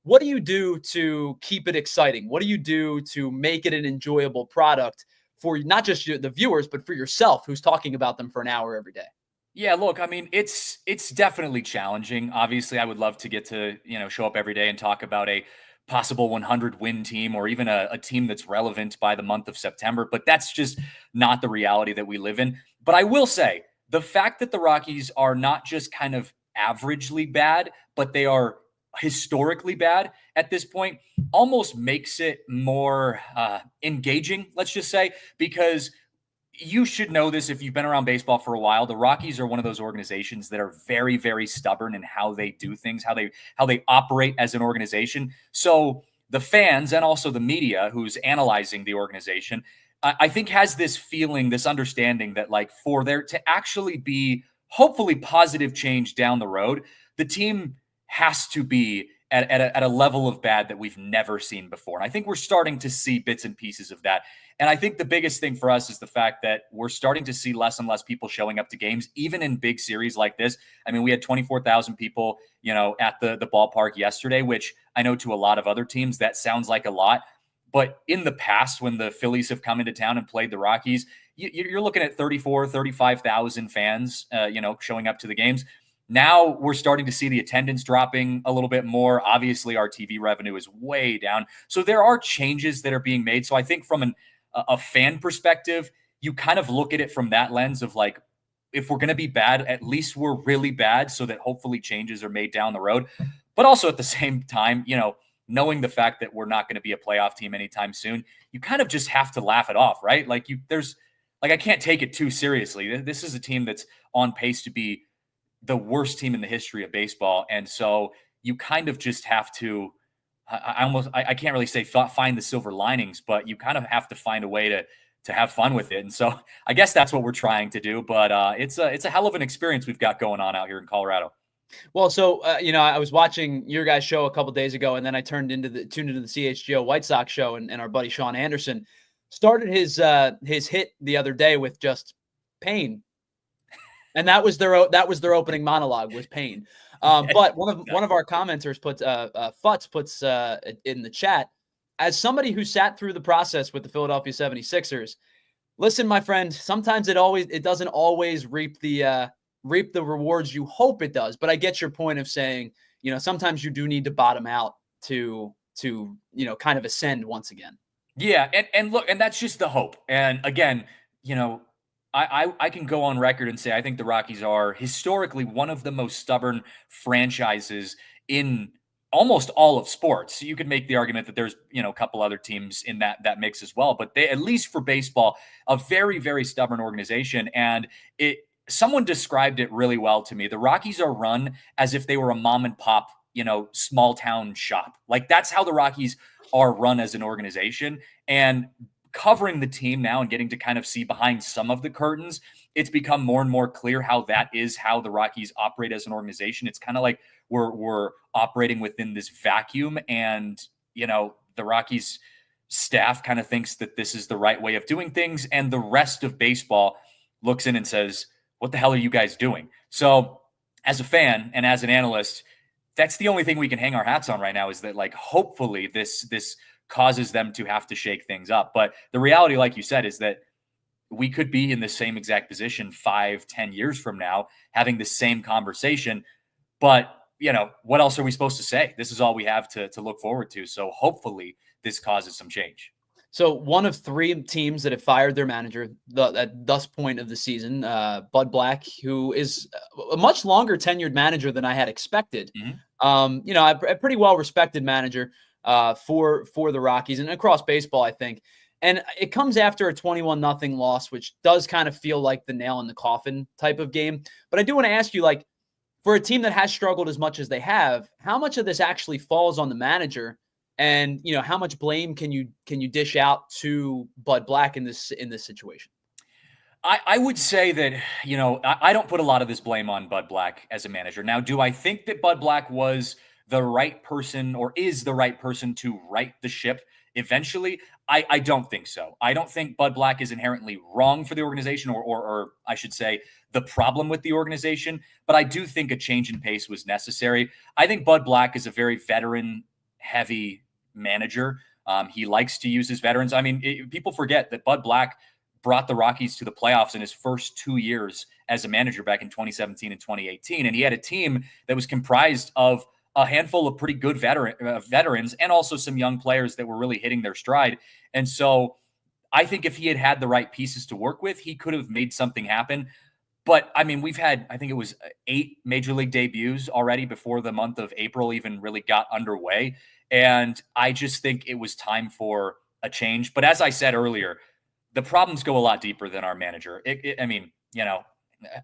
what do you do to keep it exciting? What do you do to make it an enjoyable product for not just the viewers, but for yourself, who's talking about them for an hour every day? Yeah, look, I mean, it's definitely challenging. Obviously, I would love to get to, show up every day and talk about a possible 100-win team or even a team that's relevant by the month of September, but that's just not the reality that we live in. But I will say, the fact that the Rockies are not just kind of averagely bad, but they are historically bad at this point almost makes it more engaging, let's just say, because you should know this if you've been around baseball for a while. The Rockies are one of those organizations that are very, very stubborn in how they do things, how they operate as an organization. So the fans and also the media who's analyzing the organization, I think has this feeling, this understanding that like for there to actually be hopefully positive change down the road, the team has to be at a level of bad that we've never seen before. And I think we're starting to see bits and pieces of that. And I think the biggest thing for us is the fact that we're starting to see less and less people showing up to games, even in big series like this. I mean, we had 24,000 people, at the ballpark yesterday, which I know to a lot of other teams, that sounds like a lot. But in the past, when the Phillies have come into town and played the Rockies, you're looking at 34, 35,000 fans, showing up to the games. Now we're starting to see the attendance dropping a little bit more. Obviously, our TV revenue is way down. So there are changes that are being made. So I think from a fan perspective, you kind of look at it from that lens of like, if we're going to be bad, at least we're really bad so that hopefully changes are made down the road. But also at the same time, knowing the fact that we're not going to be a playoff team anytime soon, you kind of just have to laugh it off, right? Like I can't take it too seriously. This is a team that's on pace to be the worst team in the history of baseball. And so you kind of just have to, I can't really say find the silver linings, but you kind of have to find a way to have fun with it. And so I guess that's what we're trying to do, but it's a hell of an experience we've got going on out here in Colorado. Well, so I was watching your guys' show a couple days ago, and then I tuned into the CHGO White Sox show, and our buddy Sean Anderson started his hit the other day with just pain, and that was their opening monologue was pain. But one of our commenters puts Futz puts in the chat, as somebody who sat through the process with the Philadelphia 76ers. Listen, my friend, sometimes it doesn't always reap the rewards you hope it does. But I get your point of saying, sometimes you do need to bottom out to kind of ascend once again. Yeah. And look, and that's just the hope. And again, I can go on record and say I think the Rockies are historically one of the most stubborn franchises in almost all of sports. You could make the argument that there's, a couple other teams in that mix as well, but they, at least for baseball, a very, very stubborn organization. And someone described it really well to me. The Rockies are run as if they were a mom and pop, small town shop. Like that's how the Rockies are run as an organization. And covering the team now and getting to kind of see behind some of the curtains, it's become more and more clear how that is how the Rockies operate as an organization. It's kind of like we're operating within this vacuum, and the Rockies staff kind of thinks that this is the right way of doing things, and the rest of baseball looks in and says, what the hell are you guys doing? So as a fan and as an analyst, that's the only thing we can hang our hats on right now, is that like hopefully this causes them to have to shake things up. But the reality, like you said, is that we could be in the same exact position 5-10 years from now, having the same conversation. But, what else are we supposed to say? This is all we have to look forward to. So hopefully this causes some change. So one of three teams that have fired their manager at thus point of the season, Bud Black, who is a much longer tenured manager than I had expected. Mm-hmm. A pretty well respected manager for the Rockies and across baseball, I think. And it comes after a 21-0 loss, which does kind of feel like the nail in the coffin type of game. But I do want to ask you, like, for a team that has struggled as much as they have, how much of this actually falls on the manager? And, how much blame can you dish out to Bud Black in this situation? I would say that, I don't put a lot of this blame on Bud Black as a manager. Now, do I think that Bud Black was the right person or is the right person to right the ship eventually? I don't think so. I don't think Bud Black is inherently wrong for the organization or I should say the problem with the organization, but I do think a change in pace was necessary. I think Bud Black is a very veteran heavy manager. He likes to use his veterans. I mean, people forget that Bud Black brought the Rockies to the playoffs in his first 2 years as a manager back in 2017 and 2018. And he had a team that was comprised of a handful of pretty good veterans and also some young players that were really hitting their stride. And so I think if he had the right pieces to work with, he could have made something happen. But I mean, we've had, I think it was 8 major league debuts already before the month of April even really got underway. And I just think it was time for a change. But as I said earlier, the problems go a lot deeper than our manager.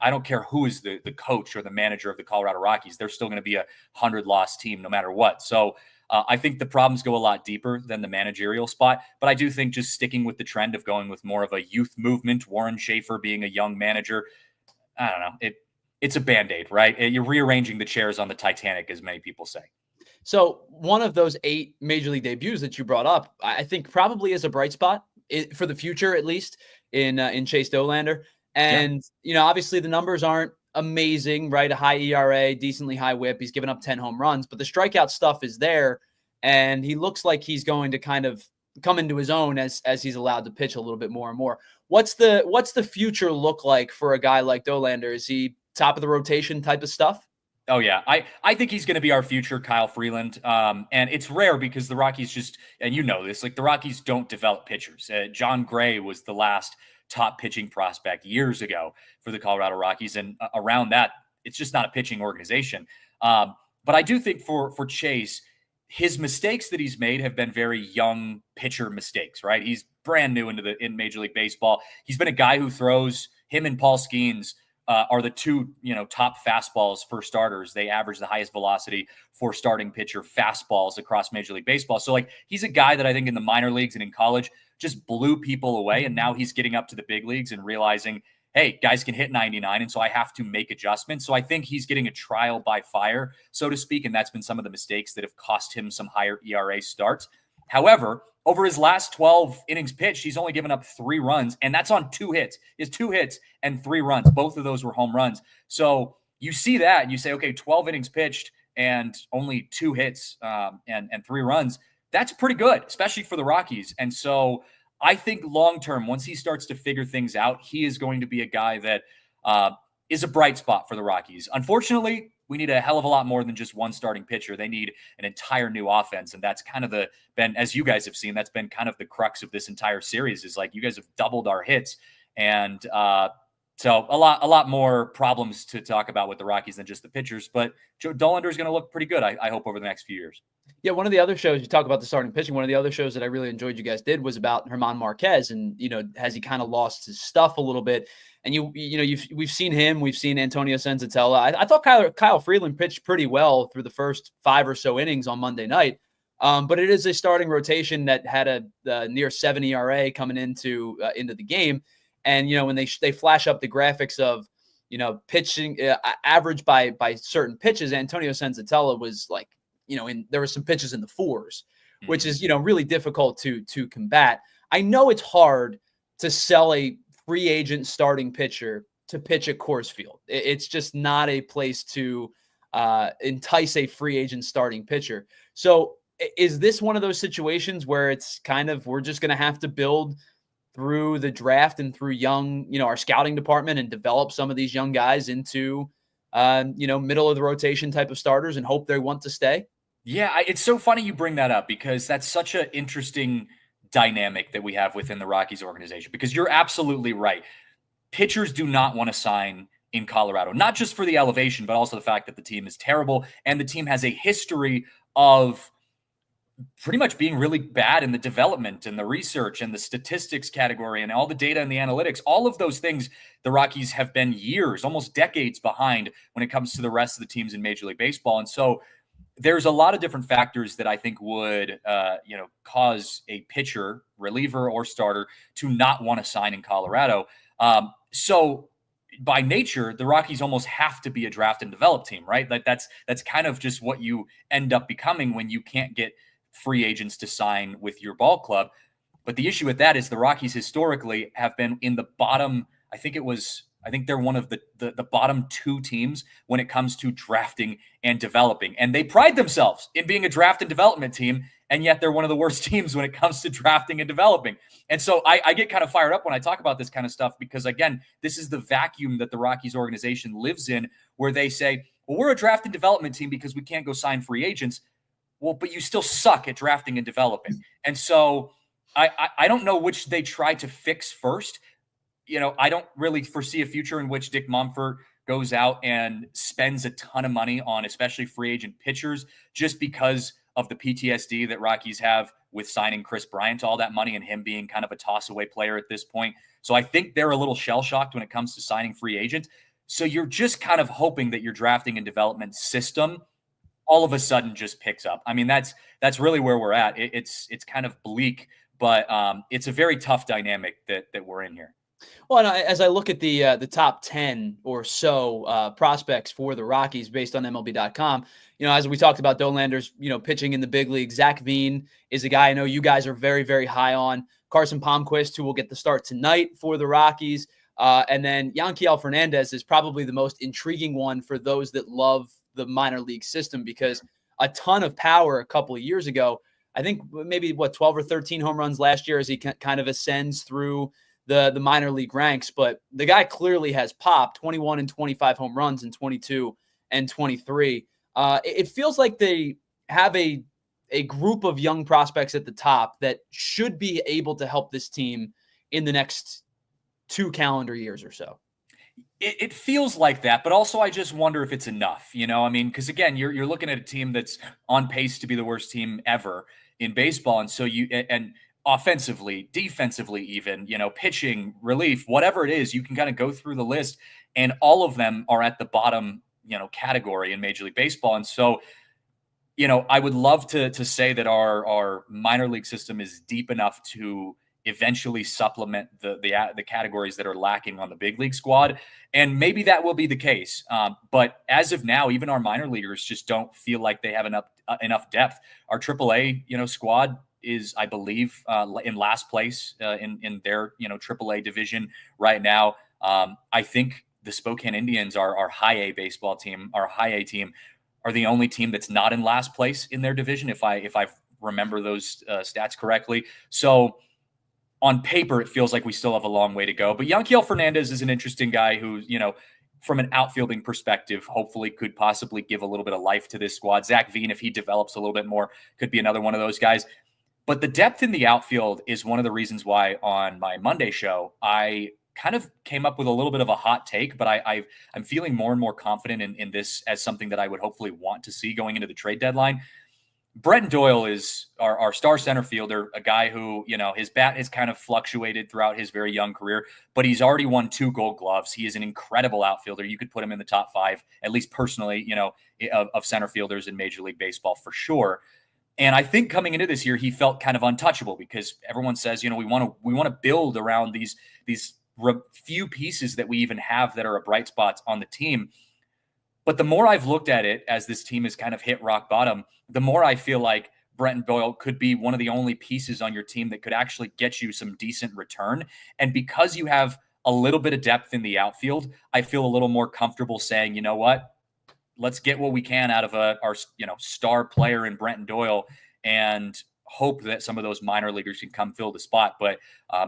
I don't care who is the coach or the manager of the Colorado Rockies. They're still going to be a 100-loss team no matter what. So I think the problems go a lot deeper than the managerial spot, but I do think just sticking with the trend of going with more of a youth movement, Warren Schaefer being a young manager, I don't know. It's a Band-Aid, right? You're rearranging the chairs on the Titanic, as many people say. So one of those 8 major league debuts that you brought up, I think probably is a bright spot for the future, at least in Chase Dollander. And obviously the numbers aren't amazing, right? A high ERA, decently high WHIP. He's given up 10 home runs, but the strikeout stuff is there, and he looks like he's going to kind of come into his own as he's allowed to pitch a little bit more and more. What's the future look like for a guy like Dollander? Is he top of the rotation type of stuff? Oh, yeah. I think he's going to be our future Kyle Freeland. And it's rare because the Rockies just, and you know this, like the Rockies don't develop pitchers. John Gray was the last top pitching prospect years ago for the Colorado Rockies. And around that, it's just not a pitching organization. But I do think for Chase, his mistakes that he's made have been very young pitcher mistakes, right? He's brand new in Major League Baseball. He's been a guy who throws, him and Paul Skeens are the two, top fastballs for starters. They average the highest velocity for starting pitcher fastballs across Major League Baseball. So, he's a guy that I think in the minor leagues and in college just blew people away. And now he's getting up to the big leagues and realizing, hey, guys can hit 99. And so I have to make adjustments. So I think he's getting a trial by fire, so to speak. And that's been some of the mistakes that have cost him some higher ERA starts. However, over his last 12 innings pitched, he's only given up 3 runs, and that's on 2 hits. His 2 hits and 3 runs. Both of those were home runs. So you see that, and you say, okay, 12 innings pitched and only 2 hits and 3 runs. That's pretty good, especially for the Rockies. And so I think long-term, once he starts to figure things out, he is going to be a guy that is a bright spot for the Rockies. Unfortunately, we need a hell of a lot more than just one starting pitcher. They need an entire new offense. And that's kind of been, as you guys have seen, that's been kind of the crux of this entire series is like, you guys have doubled our hits. And so a lot more problems to talk about with the Rockies than just the pitchers, but Joe Dollander is going to look pretty good, I hope, over the next few years. Yeah, one of the other shows, you talk about the starting pitching, one of the other shows that I really enjoyed you guys did was about German Marquez, and has he kind of lost his stuff a little bit? And we've seen him, we've seen Antonio Senzatella. I thought Kyle Freeland pitched pretty well through the first 5 or so innings on Monday night, but it is a starting rotation that had a near 7 ERA coming into the game, and when they flash up the graphics of pitching average by certain pitches, Antonio Senzatella was like. There were some pitches in the 4s, which is, really difficult to combat. I know it's hard to sell a free agent starting pitcher to pitch at Coors Field. It's just not a place to entice a free agent starting pitcher. So is this one of those situations where it's kind of, we're just going to have to build through the draft and through our scouting department and develop some of these young guys into, middle of the rotation type of starters and hope they want to stay? Yeah, it's so funny you bring that up because that's such an interesting dynamic that we have within the Rockies organization, because you're absolutely right. Pitchers do not want to sign in Colorado, not just for the elevation, but also the fact that the team is terrible and the team has a history of pretty much being really bad in the development and the research and the statistics category and all the data and the analytics. All of those things, the Rockies have been years, almost decades behind when it comes to the rest of the teams in Major League Baseball. And so there's a lot of different factors that I think would, cause a pitcher, reliever, or starter to not want to sign in Colorado. So by nature, the Rockies almost have to be a draft and develop team, right? Like that's kind of just what you end up becoming when you can't get free agents to sign with your ball club. But the issue with that is the Rockies historically have been in the bottom. I think they're one of the bottom 2 teams when it comes to drafting and developing. And they pride themselves in being a draft and development team, and yet they're one of the worst teams when it comes to drafting and developing. And so I get kind of fired up when I talk about this kind of stuff because, again, this is the vacuum that the Rockies organization lives in, where they say, well, we're a draft and development team because we can't go sign free agents. Well, but you still suck at drafting and developing. And so I don't know which they try to fix first. I don't really foresee a future in which Dick Mumford goes out and spends a ton of money on especially free agent pitchers just because of the PTSD that Rockies have with signing Chris Bryant, all that money, and him being kind of a toss-away player at this point. So I think they're a little shell-shocked when it comes to signing free agents. So you're just kind of hoping that your drafting and development system all of a sudden just picks up. I mean, that's really where we're at. It's kind of bleak, but it's a very tough dynamic that we're in here. Well, and as I look at the top 10 or so prospects for the Rockies based on MLB.com, as we talked about Dolander's, pitching in the big league, Zach Veen is a guy I know you guys are very, very high on. Carson Palmquist, who will get the start tonight for the Rockies. And then Yanquiel Fernandez is probably the most intriguing one for those that love the minor league system, because a ton of power a couple of years ago. I think maybe 12 or 13 home runs last year as he kind of ascends through the minor league ranks. But the guy clearly has popped. 21 and 25 home runs in 22 and 23. It feels like they have a group of young prospects at the top that should be able to help this team in the next 2 calendar years or so. It feels like that, but also I just wonder if it's enough, I mean, because again, you're looking at a team that's on pace to be the worst team ever in baseball. And so and offensively, defensively, even, pitching, relief, whatever it is, you can kind of go through the list and all of them are at the bottom, category in Major League Baseball. And so, I would love to say that our minor league system is deep enough to eventually supplement the categories that are lacking on the big league squad. And maybe that will be the case. But as of now, even our minor leaguers just don't feel like they have enough depth. Our AAA, squad is, I believe, in last place in their, AAA division right now. I think the Spokane Indians, our high A baseball team, our high A team, are the only team that's not in last place in their division, if I remember those stats correctly. So on paper, it feels like we still have a long way to go. But Yanquiel Fernandez is an interesting guy who, from an outfielding perspective, hopefully could possibly give a little bit of life to this squad. Zach Veen, if he develops a little bit more, could be another one of those guys. But the depth in the outfield is one of the reasons why on my Monday show, I kind of came up with a little bit of a hot take, but I'm feeling more and more confident in this as something that I would hopefully want to see going into the trade deadline. Brenton Doyle is our star center fielder, a guy who, his bat has kind of fluctuated throughout his very young career, but he's already won 2 Gold Gloves. He is an incredible outfielder. You could put him in the top 5, at least personally, of center fielders in Major League Baseball for sure. And I think coming into this year, he felt kind of untouchable because everyone says, we want to build around these few pieces that we even have that are a bright spots on the team. But the more I've looked at it as this team has kind of hit rock bottom, the more I feel like Brenton Doyle could be one of the only pieces on your team that could actually get you some decent return. And because you have a little bit of depth in the outfield, I feel a little more comfortable saying, you know what, let's get what we can out of our star player in Brenton Doyle and hope that some of those minor leaguers can come fill the spot. But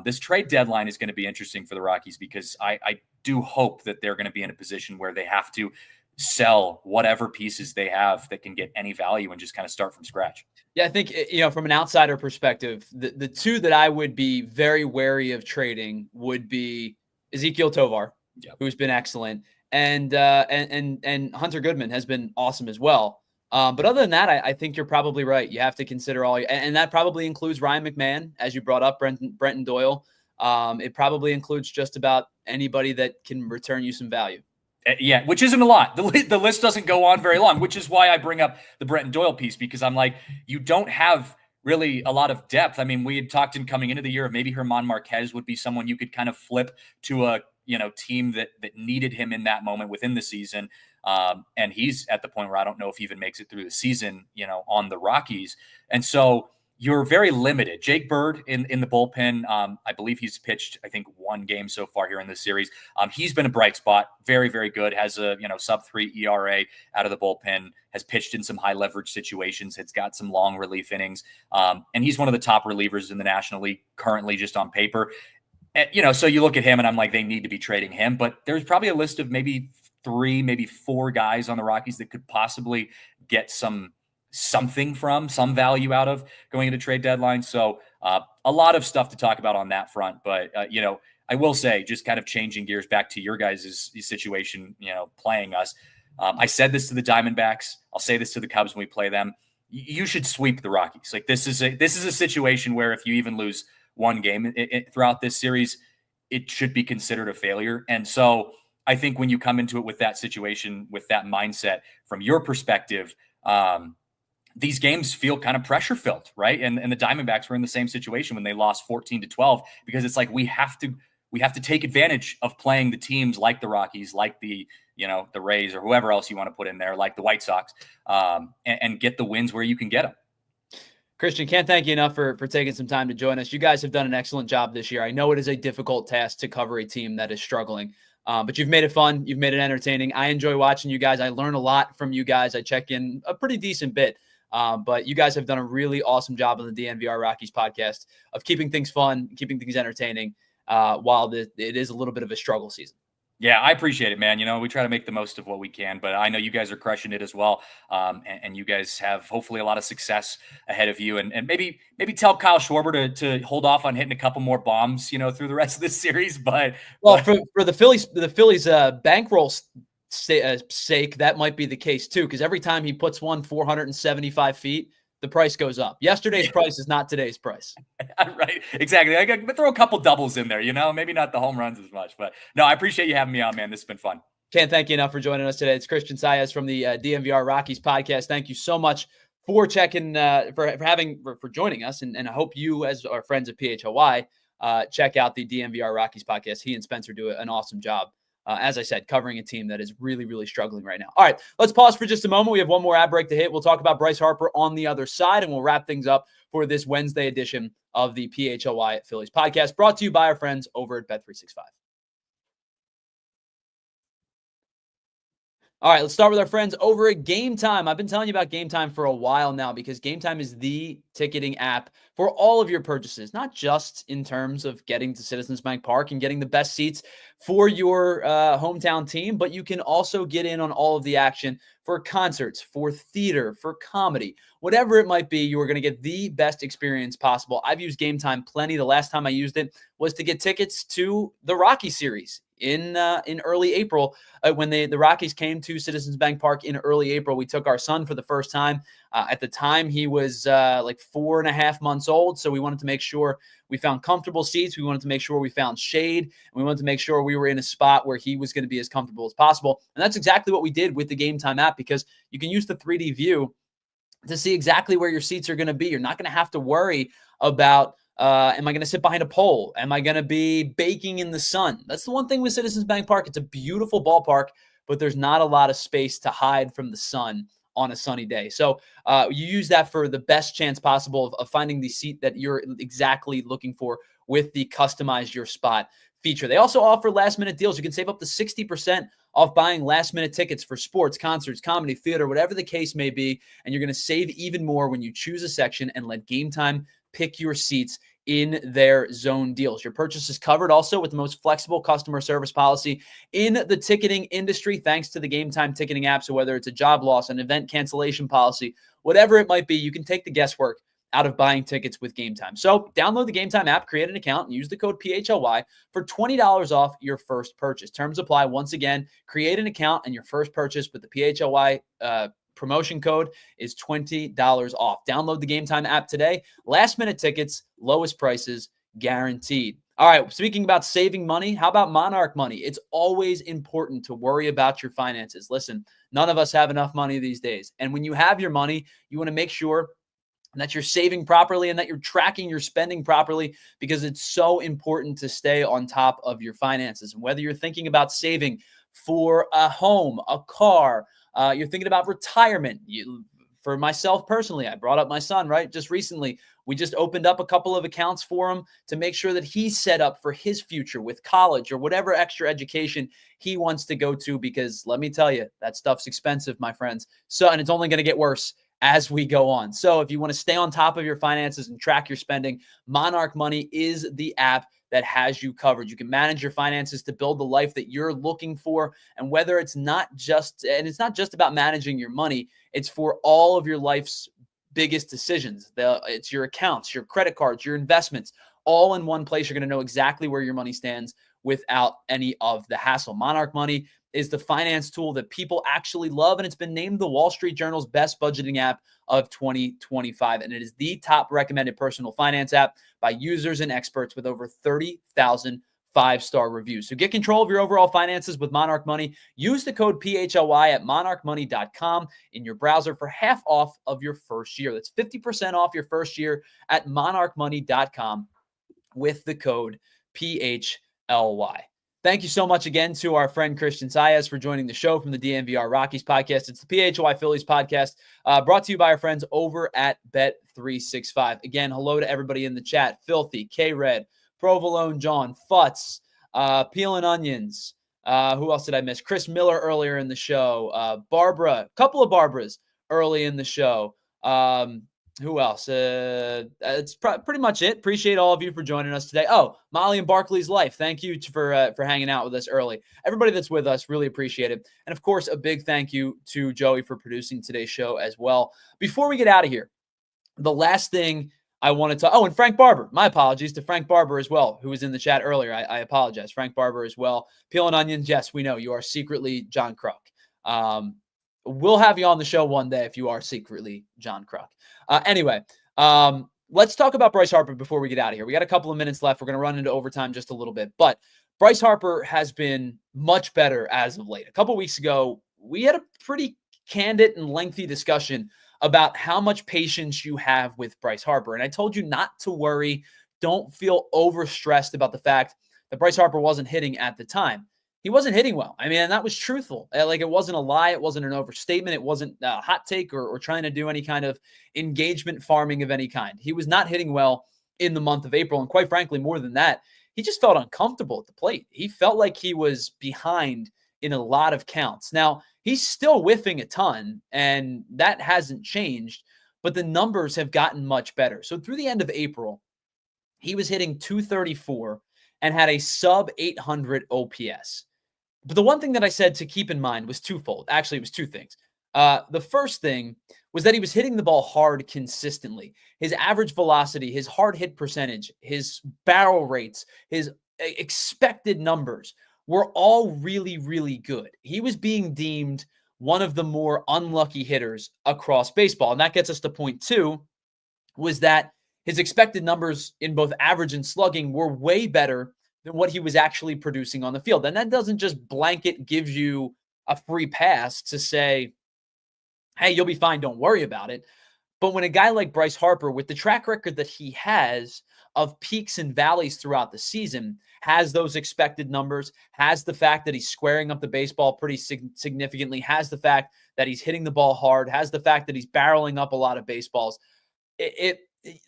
this trade deadline is going to be interesting for the Rockies because I do hope that they're going to be in a position where they have to sell whatever pieces they have that can get any value and just kind of start from scratch. Yeah, I think, from an outsider perspective, the 2 that I would be very wary of trading would be Ezekiel Tovar, who's been excellent, and Hunter Goodman has been awesome as well. But other than that, I think you're probably right. You have to consider and that probably includes Ryan McMahon, as you brought up, Brenton Doyle. It probably includes just about anybody that can return you some value. Yeah, which isn't a lot. The list doesn't go on very long, which is why I bring up the Brenton Doyle piece, because I'm like, you don't have really a lot of depth. I mean, we had talked in coming into the year of maybe German Marquez would be someone you could kind of flip to a team that needed him in that moment within the season. And he's at the point where I don't know if he even makes it through the season, on the Rockies. And so you're very limited. Jake Bird in the bullpen, I believe he's pitched, I think, 1 game so far here in this series. He's been a bright spot, very, very good, has a sub-3 ERA out of the bullpen, has pitched in some high leverage situations, has got some long relief innings, and he's one of the top relievers in the National League currently just on paper. And, so you look at him and I'm like, they need to be trading him, but there's probably a list of maybe 3, maybe 4 guys on the Rockies that could possibly get something from some value out of going into trade deadline. So a lot of stuff to talk about on that front. But, I will say, just kind of changing gears back to your guys' situation, playing us. I said this to the Diamondbacks. I'll say this to the Cubs when we play them. You should sweep the Rockies. Like, this is a situation where if you even lose 1 game throughout this series, it should be considered a failure. And so I think when you come into it with that situation, with that mindset, from your perspective, these games feel kind of pressure filled, right? And the Diamondbacks were in the same situation when they lost 14-12, because it's like we have to take advantage of playing the teams like the Rockies, like the Rays, or whoever else you want to put in there, like the White Sox, and get the wins where you can get them. Christian, can't thank you enough for taking some time to join us. You guys have done an excellent job this year. I know it is a difficult task to cover a team that is struggling, but you've made it fun. You've made it entertaining. I enjoy watching you guys. I learn a lot from you guys. I check in a pretty decent bit, but you guys have done a really awesome job on the DNVR Rockies podcast of keeping things fun, keeping things entertaining, while it is a little bit of a struggle season. Yeah, I appreciate it, man. We try to make the most of what we can, but I know you guys are crushing it as well. And you guys have hopefully a lot of success ahead of you. And maybe tell Kyle Schwarber to hold off on hitting a couple more bombs, through the rest of this series. But for the Phillies bankroll sake, that might be the case too, because every time he puts one 475 feet, the price goes up. Yesterday's price is not today's price. Right. Exactly. I got to throw a couple doubles in there, maybe not the home runs as much, but no, I appreciate you having me on, man. This has been fun. Can't thank you enough for joining us today. It's Christian Saez from the DNVR Rockies podcast. Thank you so much for checking, for joining us. And I hope you, as our friends at PHLY, check out the DNVR Rockies podcast. He and Spencer do an awesome job. As I said, covering a team that is really, really struggling right now. All right, let's pause for just a moment. We have one more ad break to hit. We'll talk about Bryce Harper on the other side, and we'll wrap things up for this Wednesday edition of the PHLY Phillies podcast, brought to you by our friends over at Bet365. All right, let's start with our friends over at Game Time. I've been telling you about Game Time for a while now, because Game Time is the ticketing app for all of your purchases, not just in terms of getting to Citizens Bank Park and getting the best seats for your hometown team, but you can also get in on all of the action for concerts, for theater, for comedy, whatever it might be. You are going to get the best experience possible. I've used Game Time plenty. The last time I used it was to get tickets to the Rocky series in early April. When the Rockies came to Citizens Bank Park in early April, we took our son for the first time. At the time, he was like 4.5 months old, so we wanted to make sure we found comfortable seats. We wanted to make sure we found shade, and we wanted to make sure we were in a spot where he was going to be as comfortable as possible. And that's exactly what we did with the Game Time app, because you can use the 3D view to see exactly where your seats are going to be. You're not going to have to worry about, am I going to sit behind a pole? Am I going to be baking in the sun? That's the one thing with Citizens Bank Park. It's a beautiful ballpark, but there's not a lot of space to hide from the sun on a sunny day. So you use that for the best chance possible of finding the seat that you're exactly looking for with the customize your spot feature. They also offer last-minute deals. You can save up to 60% off buying last-minute tickets for sports, concerts, comedy, theater, whatever the case may be, and you're going to save even more when you choose a section and let Game Time pick your seats in their zone deals. Your purchase is covered also with the most flexible customer service policy in the ticketing industry, thanks to the Game Time ticketing app. So whether it's a job loss, an event cancellation policy, whatever it might be, you can take the guesswork out of buying tickets with Game Time. So download the Game Time app, create an account, and use the code PHLY for $20 off your first purchase. Terms apply. Once again, create an account, and your first purchase with the PHLY promotion code is $20 off. Download the Game Time app today. Last minute tickets, lowest prices guaranteed. All right, speaking about saving money, how about Monarch Money? It's always important to worry about your finances. Listen, none of us have enough money these days. And when you have your money, you want to make sure that you're saving properly and that you're tracking your spending properly, because it's so important to stay on top of your finances. And whether you're thinking about saving for a home, a car, you're thinking about retirement. For myself personally, I brought up my son, right? Just recently, we just opened up a couple of accounts for him to make sure that he's set up for his future with college or whatever extra education he wants to go to, because let me tell you, that stuff's expensive, my friends. So, and it's only going to get worse as we go on. So if you want to stay on top of your finances and track your spending, Monarch Money is the app that has you covered. You can manage your finances to build the life that you're looking for. And whether it's not just about managing your money, it's for all of your life's biggest decisions. It's your accounts, your credit cards, your investments, all in one place. You're going to know exactly where your money stands without any of the hassle. Monarch Money is the finance tool that people actually love, and it's been named the Wall Street Journal's best budgeting app of 2025. And it is the top recommended personal finance app by users and experts with over 30,000 5-star reviews. So get control of your overall finances with Monarch Money. Use the code PHLY at monarchmoney.com in your browser for half off of your first year. That's 50% off your first year at monarchmoney.com with the code PHLY. Thank you so much again to our friend Christian Saez for joining the show from the DNVR Rockies podcast. It's the PHLY Phillies podcast brought to you by our friends over at Bet365. Again, hello to everybody in the chat. Filthy, K-Red, Provolone John, Futz, Peeling Onions. Who else did I miss? Chris Miller earlier in the show. Barbara, a couple of Barbaras early in the show. Who else? It's pretty much it. Appreciate all of you for joining us today. Oh, Molly and Barkley's Life. Thank you for hanging out with us early. Everybody that's with us, really appreciate it. And of course, a big thank you to Joey for producing today's show as well. Before we get out of here, the last thing I wanted to, and Frank Barber. My apologies to Frank Barber as well, who was in the chat earlier. I apologize. Frank Barber as well. Peeling Onions, yes, we know you are secretly John Kruk. We'll have you on the show one day if you are secretly John Kruk. Anyway, let's talk about Bryce Harper before we get out of here. We got a couple of minutes left. We're going to run into overtime just a little bit. But Bryce Harper has been much better as of late. A couple of weeks ago, we had a pretty candid and lengthy discussion about how much patience you have with Bryce Harper. And I told you not to worry. Don't feel overstressed about the fact that Bryce Harper wasn't hitting at the time. He wasn't hitting well. I mean, and that was truthful. Like, it wasn't a lie. It wasn't an overstatement. It wasn't a hot take or trying to do any kind of engagement farming of any kind. He was not hitting well in the month of April. And quite frankly, more than that, he just felt uncomfortable at the plate. He felt like he was behind in a lot of counts. Now, he's still whiffing a ton, and that hasn't changed, but the numbers have gotten much better. So through the end of April, he was hitting .234 and had a sub 800 OPS. But the one thing that I said to keep in mind was twofold. Actually, it was two things. The first thing was that he was hitting the ball hard consistently. His average velocity, his hard hit percentage, his barrel rates, his expected numbers were all really, really good. He was being deemed one of the more unlucky hitters across baseball. And that gets us to point two, was that his expected numbers in both average and slugging were way better than what he was actually producing on the field. And that doesn't just blanket give you a free pass to say, hey, you'll be fine, don't worry about it. But when a guy like Bryce Harper, with the track record that he has of peaks and valleys throughout the season, has those expected numbers, has the fact that he's squaring up the baseball pretty significantly, has the fact that he's hitting the ball hard, has the fact that he's barreling up a lot of baseballs,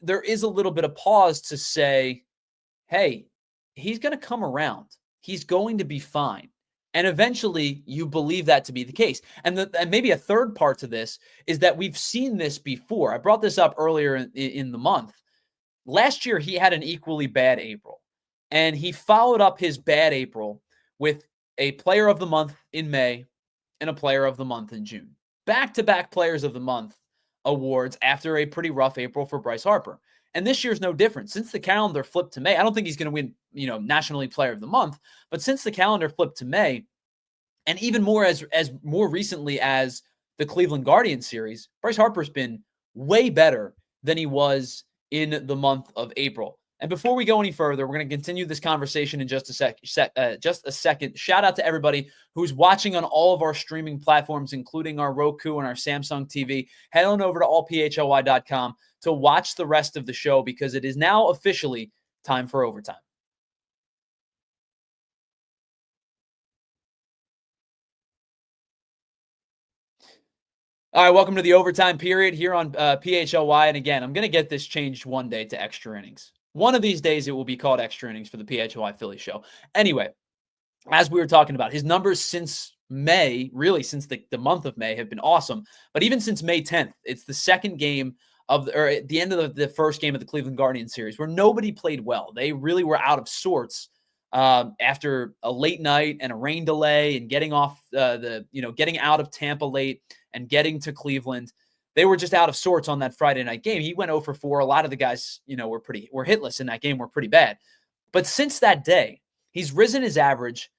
there is a little bit of pause to say, hey, he's going to come around. He's going to be fine. And eventually you believe that to be the case. And maybe a third part to this is that we've seen this before. I brought this up earlier in the month. Last year, he had an equally bad April. And he followed up his bad April with a player of the month in May and a player of the month in June. Back-to-back players of the month awards after a pretty rough April for Bryce Harper. And this year's no different. Since the calendar flipped to May, I don't think he's going to win, National League Player of the Month. But since the calendar flipped to May, and even more as more recently as the Cleveland Guardians series, Bryce Harper's been way better than he was in the month of April. And before we go any further, we're going to continue this conversation in just a second. Shout out to everybody who's watching on all of our streaming platforms, including our Roku and our Samsung TV. Head on over to allphly.com to watch the rest of the show, because it is now officially time for overtime. All right, welcome to the overtime period here on PHLY. And again, I'm going to get this changed one day to extra innings. One of these days, it will be called extra innings for the PHLY Philly show. Anyway, as we were talking about, his numbers since May, really since the month of May, have been awesome. But even since May 10th, it's the second game or at the end of the first game of the Cleveland Guardians series where nobody played well. They really were out of sorts after a late night and a rain delay and getting off getting out of Tampa late and getting to Cleveland. They were just out of sorts on that Friday night game. He went 0 for 4. A lot of the guys, were hitless in that game, were pretty bad. But since that day, he's risen his average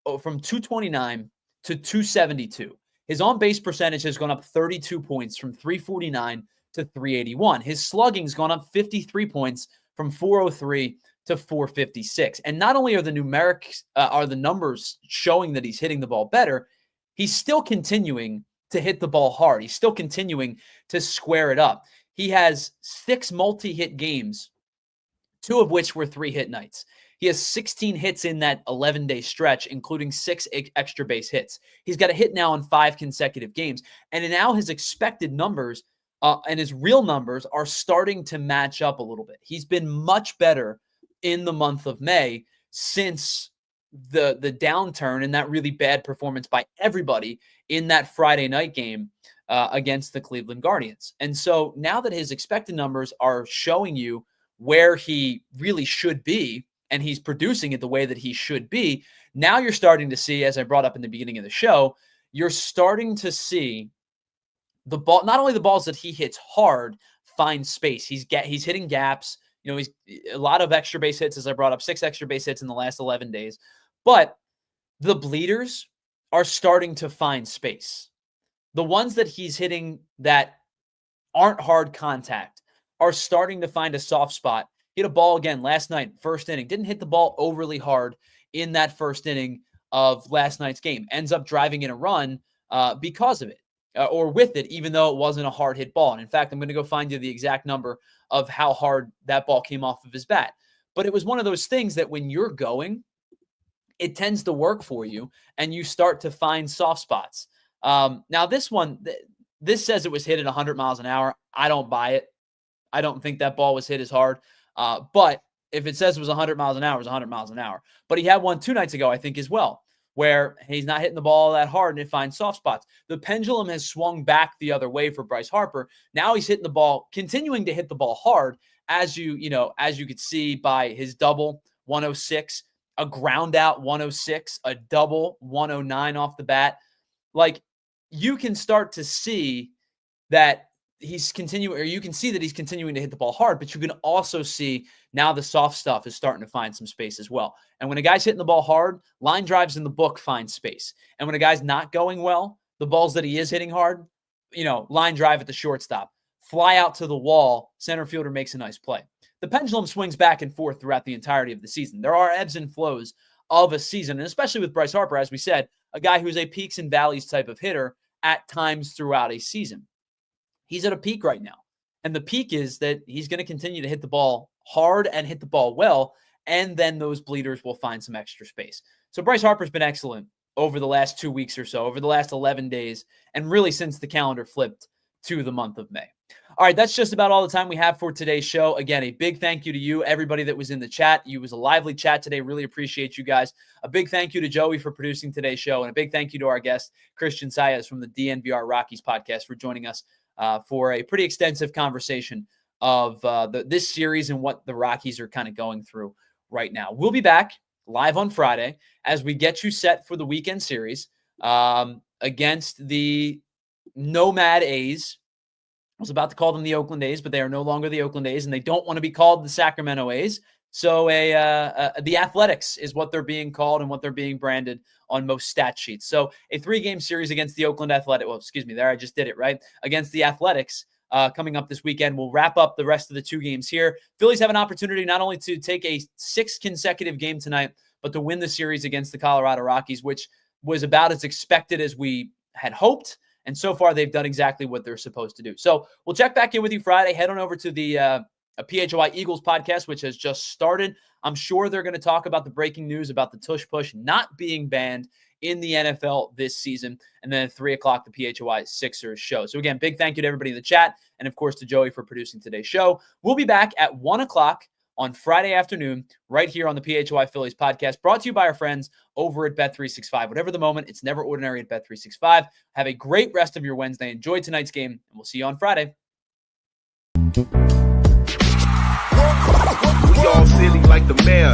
from 229 to 272. His on-base percentage has gone up 32 points from 349 to 381. His slugging's gone up 53 points from 403 to 456. And not only are the numbers showing that he's hitting the ball better, he's still continuing to hit the ball hard. He's still continuing to square it up. He has 6 multi-hit games, 2 of which were 3-hit nights. He has 16 hits in that 11-day stretch, including 6 extra base hits. He's got a hit now in 5 consecutive games. And now his expected numbers and his real numbers are starting to match up a little bit. He's been much better in the month of May since the downturn and that really bad performance by everybody in that Friday night game against the Cleveland Guardians. And so now that his expected numbers are showing you where he really should be, and he's producing it the way that he should be, now you're starting to see, as I brought up in the beginning of the show, you're starting to see the ball, not only the balls that he hits hard, find space. He's hitting gaps. You know, he's a lot of extra base hits, as I brought up, 6 extra base hits in the last 11 days. But the bleeders are starting to find space. The ones that he's hitting that aren't hard contact are starting to find a soft spot. Hit a ball again last night, first inning. Didn't hit the ball overly hard in that first inning of last night's game. Ends up driving in a run because of it, or with it, even though it wasn't a hard hit ball. And in fact, I'm going to go find you the exact number of how hard that ball came off of his bat. But it was one of those things that when you're going, it tends to work for you, and you start to find soft spots. Now, this one, this says it was hit at 100 miles an hour. I don't buy it. I don't think that ball was hit as hard. But if it says it was 100 miles an hour, it was 100 miles an hour. But he had one 2 nights ago, I think, as well, where he's not hitting the ball that hard and it finds soft spots. The pendulum has swung back the other way for Bryce Harper. Now he's hitting the ball, continuing to hit the ball hard, as you could see by his double 106, a ground out 106, a double 109 off the bat. Like, you can start to see that he's continuing, or you can see that he's continuing to hit the ball hard, but you can also see now the soft stuff is starting to find some space as well. And when a guy's hitting the ball hard, line drives in the book find space. And when a guy's not going well, the balls that he is hitting hard, line drive at the shortstop, fly out to the wall, center fielder makes a nice play. The pendulum swings back and forth throughout the entirety of the season. There are ebbs and flows of a season, and especially with Bryce Harper, as we said, a guy who's a peaks and valleys type of hitter at times throughout a season. He's at a peak right now. And the peak is that he's going to continue to hit the ball hard and hit the ball well, and then those bleeders will find some extra space. So Bryce Harper's been excellent over the last 2 weeks or so, over the last 11 days, and really since the calendar flipped to the month of May. All right, that's just about all the time we have for today's show. Again, a big thank you to you, everybody that was in the chat. It was a lively chat today. Really appreciate you guys. A big thank you to Joey for producing today's show, and a big thank you to our guest, Christian Saez from the DNVR Rockies podcast, for joining us for a pretty extensive conversation of this series and what the Rockies are kind of going through right now. We'll be back live on Friday as we get you set for the weekend series against the Nomad A's. I was about to call them the Oakland A's, but they are no longer the Oakland A's, and they don't want to be called the Sacramento A's. So the Athletics is what they're being called and what they're being branded on most stat sheets. So a 3-game series against the Oakland Athletics. Well, excuse me, there I just did it, right? Against the Athletics coming up this weekend. We'll wrap up the rest of the 2 games here. Phillies have an opportunity not only to take a 6th consecutive game tonight, but to win the series against the Colorado Rockies, which was about as expected as we had hoped. And so far, they've done exactly what they're supposed to do. So we'll check back in with you Friday. Head on over to the PHLY Eagles podcast, which has just started. I'm sure they're going to talk about the breaking news about the tush push not being banned in the NFL this season. And then at 3 o'clock, the PHLY Sixers show. So again, big thank you to everybody in the chat. And of course, to Joey for producing today's show. We'll be back at 1 o'clock on Friday afternoon, right here on the PHLY Phillies podcast, brought to you by our friends over at Bet365. Whatever the moment, it's never ordinary at Bet365. Have a great rest of your Wednesday. Enjoy tonight's game, and we'll see you on Friday. We all silly like the mayor.